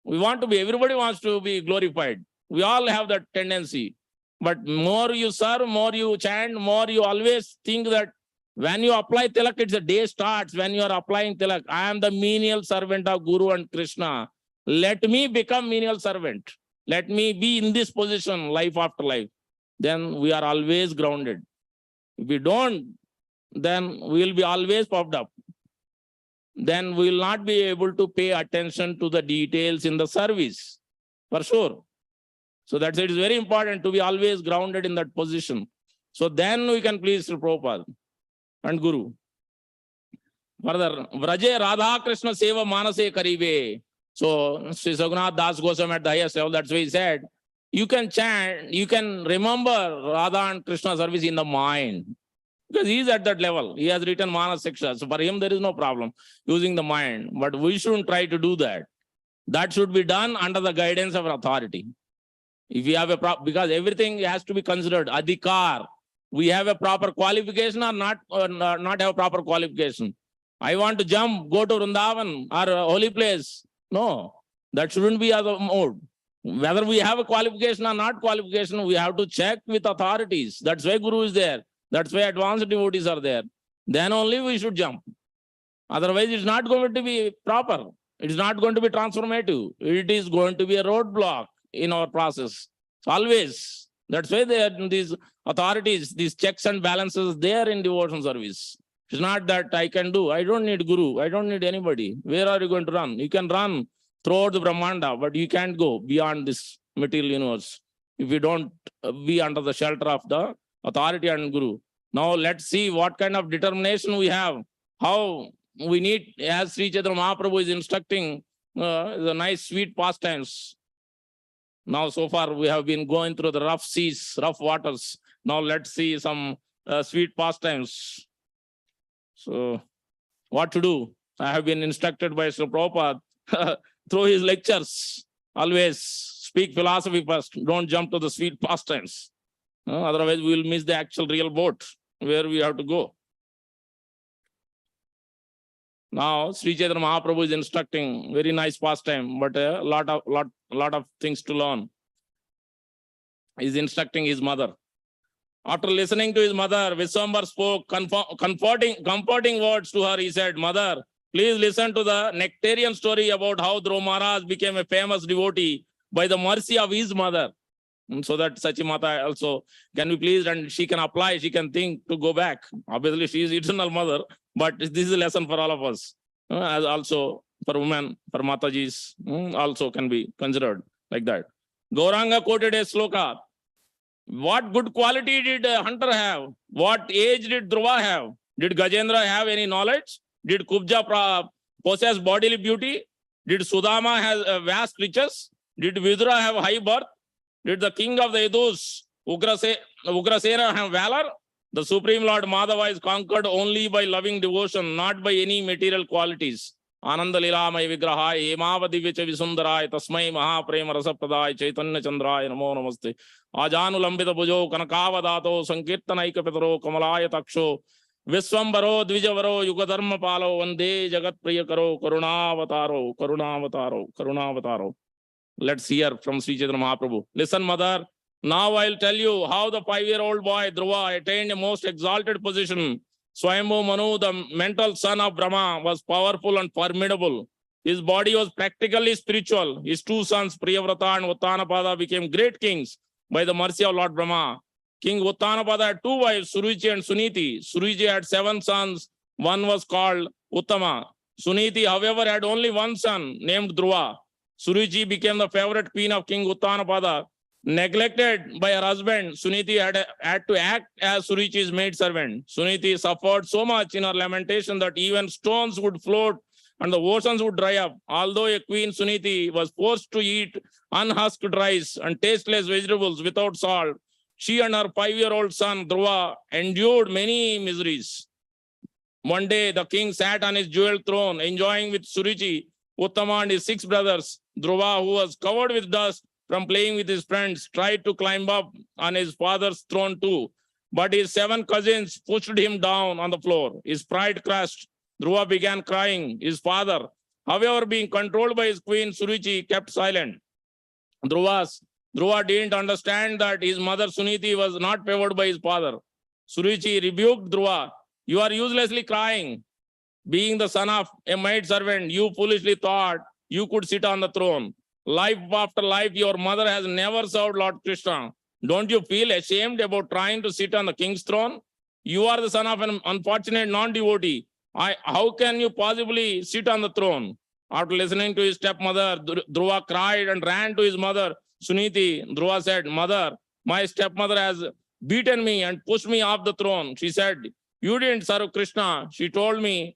Everybody wants to be glorified. We all have that tendency. But more you serve, more you chant, more you always think that when you apply tilak, it's a day starts. When you are applying tilak, I am the menial servant of Guru and Krishna. Let me become menial servant. Let me be in this position life after life. Then we are always grounded. If we don't, then we will be always popped up. Then we will not be able to pay attention to the details in the service, for sure. So that's it is very important to be always grounded in that position. So then we can please Sri Prabhupada and Guru. Further, Vraje Radha Krishna Seva Manase Karibe. So Sri Raghunath Das Goswami at the highest level, that's why he said, you can chant, you can remember Radha and Krishna service in the mind. Because he is at that level. He has written Manas Siksha. So for him, there is no problem using the mind. But we shouldn't try to do that. That should be done under the guidance of authority. If we have because everything has to be considered. Adhikar. We have a proper qualification or not have a proper qualification. I want to jump, go to Vrindavan or a holy place. No, that shouldn't be as a mode. Whether we have a qualification or not qualification, we have to check with authorities. That's why Guru is there. That's why advanced devotees are there. Then only we should jump. Otherwise, it's not going to be proper. It is not going to be transformative. It is going to be a roadblock in our process. So always. That's why they are these authorities, these checks and balances, they are in devotion service. It's not that I can do. I don't need guru. I don't need anybody. Where are you going to run? You can run throughout the Brahmanda, but you can't go beyond this material universe if you don't be under the shelter of the authority and guru. Now let's see what kind of determination we have. How we need, as Sri Chaitanya Mahaprabhu is instructing, the nice sweet pastimes. Now so far we have been going through the rough seas, rough waters. Now let's see some sweet pastimes. So what to do? I have been instructed by Sri Prabhupada through his lectures. Always speak philosophy first. Don't jump to the sweet pastimes. Otherwise we will miss the actual real boat where we have to go. Now Sri Chaitanya Mahaprabhu is instructing very nice pastime, but a lot of things to learn. He's instructing his mother. After listening to his mother, Viswambar spoke comforting words to her. He said, "Mother, please listen to the nectarian story about how Dhruva Maharaj became a famous devotee by the mercy of his mother." So that Sachimata also can be pleased and she can apply, she can think to go back. Obviously, she is eternal mother, but this is a lesson for all of us. As also for women, for Matajis, also can be considered like that. Gauranga quoted a sloka. What good quality did Hunter have? What age did Dhruva have? Did Gajendra have any knowledge? Did Kubja possess bodily beauty? Did Sudama have vast riches? Did Vidura have high birth? Did the king of the Yadus, Ugrasena, have valor? The Supreme Lord Madhava is conquered only by loving devotion, not by any material qualities. Ananda Lilamai Vigrahai, Hemavadi Vicha Visundarai, Tasmai Mahaprema Rasapradai, Chaitanya Chandrai, Namo Namaste. Ajanu Lambita Bujo, Kanakavadato, Sankirtanaika Petro, Kamalaya Taksho, Viswambaro, Dvijavaro, Yugadharma Palo, Vande Jagat Priyakaro, Karunavataro, Karunavataro, Karunavataro. Let's hear from Sri Chaitanya Mahaprabhu. Listen, mother. Now I'll tell you how the 5-year-old boy Dhruva attained a most exalted position. Swayambhu Manu, the mental son of Brahma, was powerful and formidable. His body was practically spiritual. His two sons, Priyavrata and Uttanapada, became great kings by the mercy of Lord Brahma. King Uttanapada had two wives, Suruchi and Suniti. Suruchi had 7 sons. One was called Uttama. Suniti, however, had only one son named Dhruva. Suruchi became the favorite queen of King Uttanapada. Neglected by her husband, Suniti had to act as Suruchi's maidservant. Suniti suffered so much in her lamentation that even stones would float and the oceans would dry up. Although a queen, Suniti was forced to eat unhusked rice and tasteless vegetables without salt. She and her 5-year-old son, Dhruva, endured many miseries. One day, the king sat on his jeweled throne, enjoying with Suruchi, Uttama and his 6 brothers. Dhruva, who was covered with dust from playing with his friends, tried to climb up on his father's throne too. But his 7 cousins pushed him down on the floor. His pride crushed. Dhruva began crying. His father, however, being controlled by his queen, Suruchi, kept silent. Dhruva didn't understand that his mother, Suniti, was not favored by his father. Suruchi rebuked Dhruva. You are uselessly crying. Being the son of a maidservant, you foolishly thought you could sit on the throne. Life after life, your mother has never served Lord Krishna. Don't you feel ashamed about trying to sit on the king's throne? You are the son of an unfortunate non-devotee. How can you possibly sit on the throne? After listening to his stepmother, Dhruva cried and ran to his mother, Suniti. Dhruva said, "Mother, my stepmother has beaten me and pushed me off the throne." She said, "You didn't serve Krishna. She told me,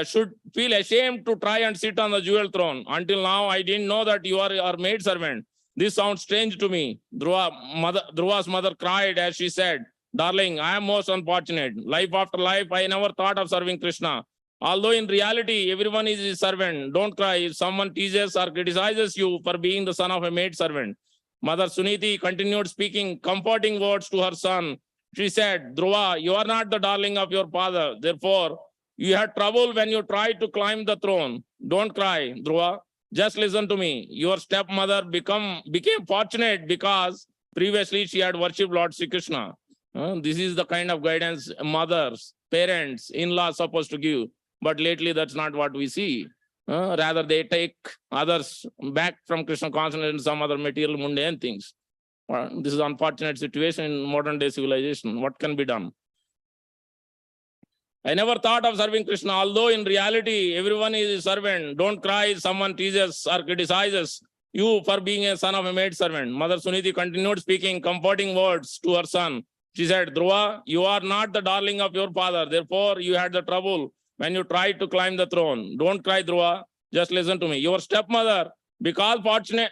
should feel ashamed to try and sit on the jewel throne. Until now, I didn't know that you are our maidservant. This sounds strange to me." Dhruva's mother cried as she said, "Darling, I am most unfortunate. Life after life, I never thought of serving Krishna. Although in reality, everyone is his servant. Don't cry if someone teases or criticizes you for being the son of a maidservant." Mother Suniti continued speaking comforting words to her son. She said, "Dhruva, you are not the darling of your father. Therefore, you had trouble when you tried to climb the throne. Don't cry, Dhruva. Just listen to me. Your stepmother became fortunate because previously she had worshipped Lord Sri Krishna." This is the kind of guidance mothers, parents, in-laws supposed to give. But lately, that's not what we see. Rather, they take others back from Krishna consciousness and some other material mundane things. This is an unfortunate situation in modern day civilization. What can be done? I never thought of serving Krishna, although in reality, everyone is a servant. Don't cry if someone teases or criticizes you for being a son of a maid servant. Mother Suniti continued speaking comforting words to her son. She said, Dhruva, you are not the darling of your father. Therefore, you had the trouble when you tried to climb the throne. Don't cry, Dhruva. Just listen to me. Your stepmother became fortunate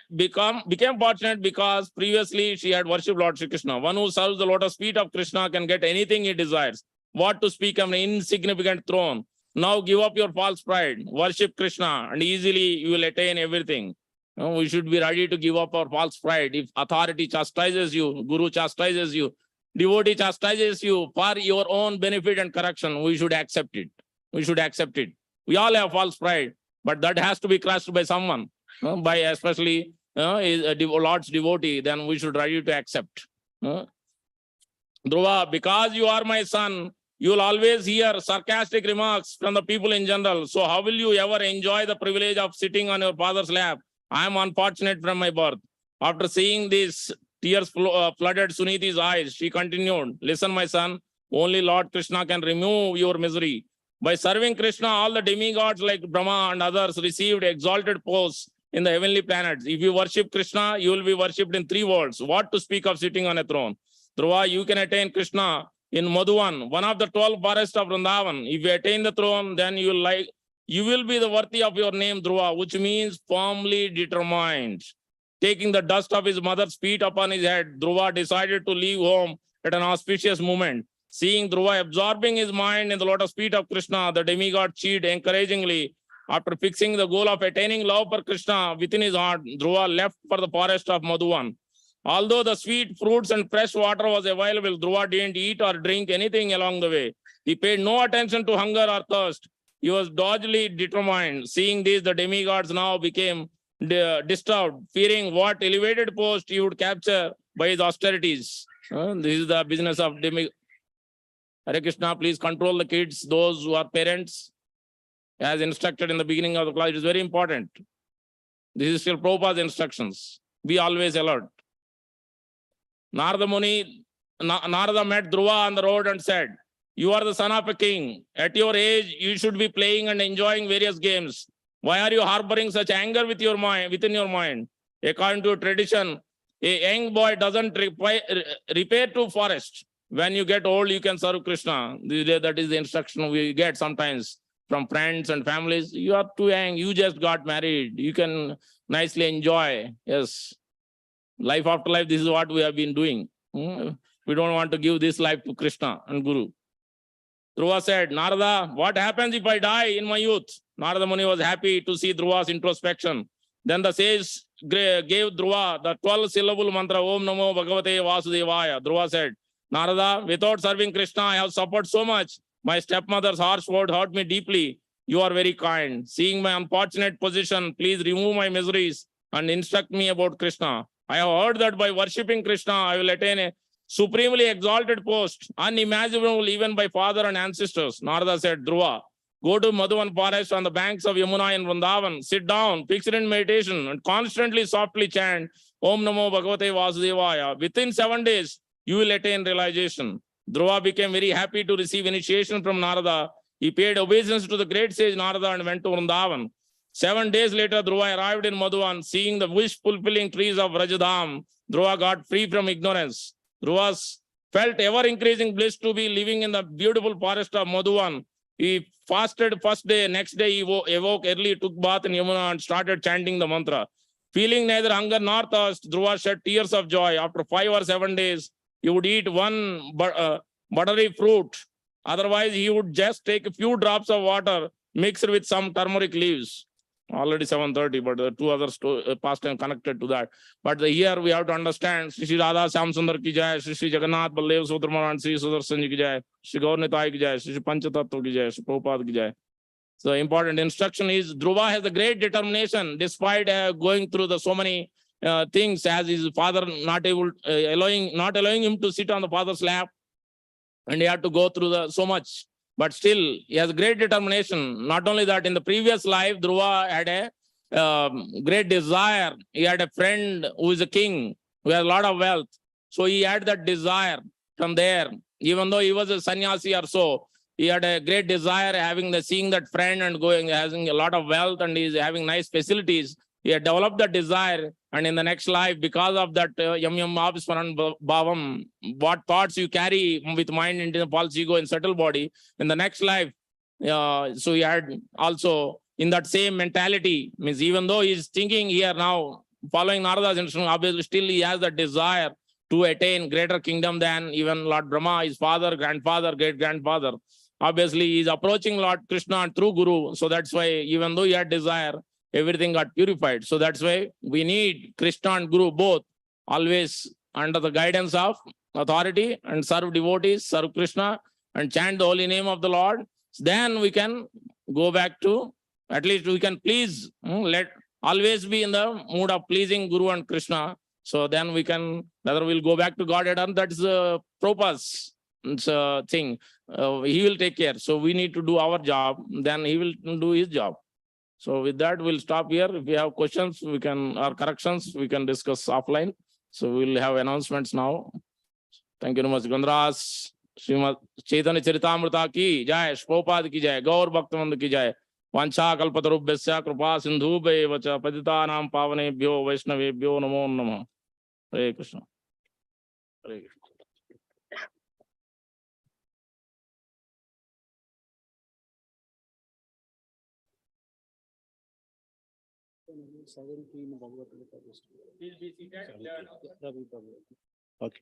because previously she had worshipped Lord Shri Krishna. One who serves the lotus feet of Krishna can get anything he desires. What to speak of an insignificant throne? Now give up your false pride. Worship Krishna and easily you will attain everything. We should be ready to give up our false pride. If authority chastises you, Guru chastises you, devotee chastises you for your own benefit and correction, we should accept it. We should accept it. We all have false pride, but that has to be crushed by someone, by especially a Lord's devotee, then we should ready to accept. Dhruva, because you are my son, you will always hear sarcastic remarks from the people in general. So how will you ever enjoy the privilege of sitting on your father's lap? I am unfortunate from my birth. After seeing these tears flooded Suniti's eyes, she continued, listen, my son, only Lord Krishna can remove your misery. By serving Krishna, all the demigods like Brahma and others received exalted posts in the heavenly planets. If you worship Krishna, you will be worshipped in 3 worlds. What to speak of sitting on a throne? Dhruva, you can attain Krishna in Madhuvan, one of the 12 forests of Vrindavan. If you attain the throne, then you will be the worthy of your name, Dhruva, which means firmly determined. Taking the dust of his mother's feet upon his head, Dhruva decided to leave home at an auspicious moment. Seeing Dhruva absorbing his mind in the lotus feet of Krishna, the demigod cheered encouragingly. After fixing the goal of attaining love for Krishna within his heart, Dhruva left for the forest of Madhuvan. Although the sweet fruits and fresh water was available, Dhruva didn't eat or drink anything along the way. He paid no attention to hunger or thirst. He was doggedly determined. Seeing this, the demigods now became disturbed, fearing what elevated post he would capture by his austerities. This is the business of demigods. Hare Krishna, please control the kids, those who are parents, as instructed in the beginning of the class. It is very important. This is still Prabhupada's instructions. Be always alert. Narada met Dhruva on the road and said, you are the son of a king. At your age, you should be playing and enjoying various games. Why are you harboring such anger within your mind? According to tradition, a young boy doesn't repair to forest. When you get old, you can serve Krishna. That is the instruction we get sometimes from friends and families. You are too young. You just got married. You can nicely enjoy. Yes. Life after life, this is what we have been doing. We don't want to give this life to Krishna and Guru. Dhruva said, Narada, what happens if I die in my youth? Narada Muni was happy to see Dhruva's introspection. Then the sage gave Dhruva the 12-syllable mantra, Om Namo Bhagavate Vasudevaya. Dhruva said, Narada, without serving Krishna, I have suffered so much. My stepmother's harsh word hurt me deeply. You are very kind. Seeing my unfortunate position, please remove my miseries and instruct me about Krishna. I have heard that by worshipping Krishna, I will attain a supremely exalted post, unimaginable even by father and ancestors. Narada said, Dhruva, go to Madhuvan forest on the banks of Yamuna in Vrindavan, sit down, fix it in meditation, and constantly softly chant, Om Namo Bhagavate Vasudevaya. Within 7 days, you will attain realization. Dhruva became very happy to receive initiation from Narada. He paid obeisance to the great sage Narada and went to Vrindavan. 7 days later, Dhruva arrived in Madhuvan. Seeing the wish-fulfilling trees of Rajadham, Dhruva got free from ignorance. Dhruva felt ever-increasing bliss to be living in the beautiful forest of Madhuvan. He fasted first day. Next day, he awoke early, took bath in Yamuna and started chanting the mantra. Feeling neither hunger nor thirst, Dhruva shed tears of joy. After 5 or 7 days, he would eat one buttery fruit. Otherwise, he would just take a few drops of water mixed with some turmeric leaves. Already 7:30, but the 2 other pastime connected to that. But here we have to understand Shri Radha Syam Sundar ki jai, Shri Jagannath Baldev Sutraman, Shri Sudarshan ji ki jai, Shri Gaur Nitai ki jai, Shri Panchatattva ki jai, Shri Prabhupada ki jai. So the important instruction is Dhruva has a great determination despite going through so many things, as his father not allowing him to sit on the father's lap, and he had to go through so much. but still he has great determination. Not only that, in the previous life, Dhruva had a great desire. He had a friend who is a king, who has a lot of wealth. So he had that desire from there. Even though he was a sannyasi or so, he had a great desire seeing that friend and going, having a lot of wealth, and he's having nice facilities. He had developed that desire, and in the next life, because of that yam yam abhismaran bhavam, what thoughts you carry with mind into the false ego and subtle body, in the next life, so he had also in that same mentality, means even though he's thinking here now, following Narada's instruction, obviously still he has that desire to attain greater kingdom than even Lord Brahma, his father, grandfather, great-grandfather. Obviously, he's approaching Lord Krishna through Guru. So that's why, even though he had desire, everything got purified. So that's why we need Krishna and Guru both always under the guidance of authority, and serve devotees, serve Krishna, and chant the holy name of the Lord. Then we can go back to, at least we can please, let always be in the mood of pleasing Guru and Krishna. So then we can, whether we'll go back to Godhead, and that's the Prabhupada's thing. He will take care. So we need to do our job, then he will do his job. So with that, we'll stop here. If you have questions, we can, or corrections, we can discuss offline. So we'll have announcements now. Thank you very much. Gandras, Srimad Chaitanya Charitamrita ki jai, Prabhupada ki jai, Gaur Bhaktivinoda ki jai. Vancha kalpatarubhyasya kripa sindhubhyo vacha patitanam pavanebhyo vaishnavebhyo namo namah. Hare Krishna. Hare Krishna. Okay.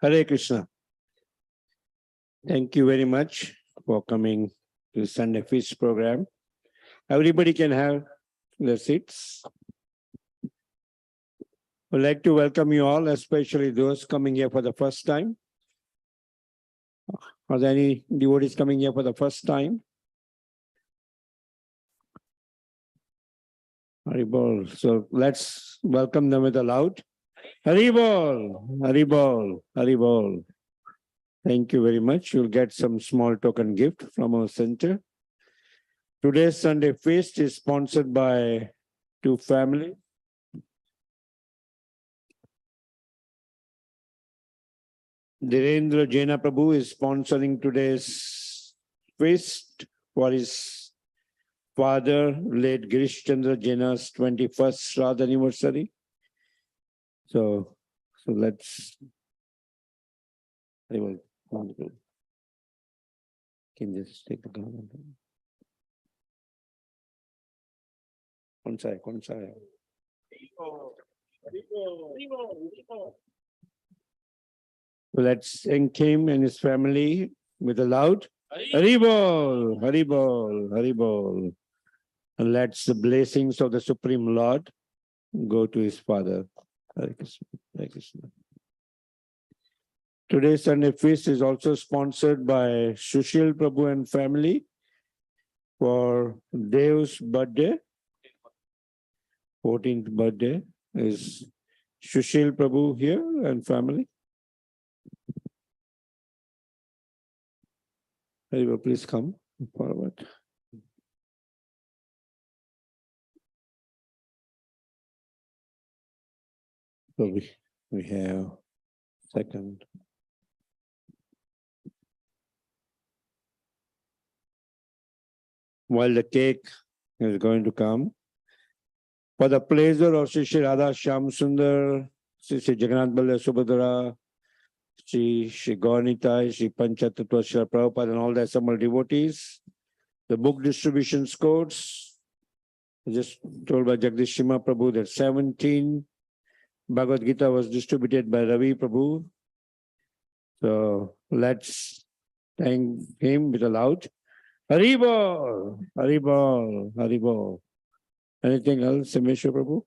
Hare Krishna. Thank you very much for coming to the Sunday Feast program. Everybody can have their seats. I'd like to welcome you all, especially those coming here for the first time. Are there any devotees coming here for the first time? Haribol. So let's welcome them with a loud Haribol, Haribol, Haribol. Thank you very much. You'll get some small token gift from our center. Today's Sunday Feast is sponsored by two families. Dhirendra Jaina Prabhu is sponsoring today's feast for his father, late Girish Chandra Jaina's 21st Shraddha anniversary. So let's. Can just take the government. Konsai. Let's thank him and his family with a loud Haribol, Haribol, Haribol. And let's the blessings of the Supreme Lord go to his father. Hare Krishna, Hare Krishna. Today's Sunday Feast is also sponsored by Sushil Prabhu and family for Dev's birthday. 14th birthday is Sushil Prabhu here and family. Haribol, please come forward. So we have second. While the cake is going to come, for the pleasure of Sri Radha Shyam Sundar, Sri Jagannath Balla Subhadra, Sri Gaurnitai, Sri Panchatattva, Sri Prabhupada, and all the assembled devotees, the book distribution codes, just told by Jagdish Shima Prabhu that 17 Bhagavad Gita was distributed by Ravi Prabhu. So let's thank him with a loud Haribol, Haribol, Haribol. Anything else, Sameshwar Prabhu?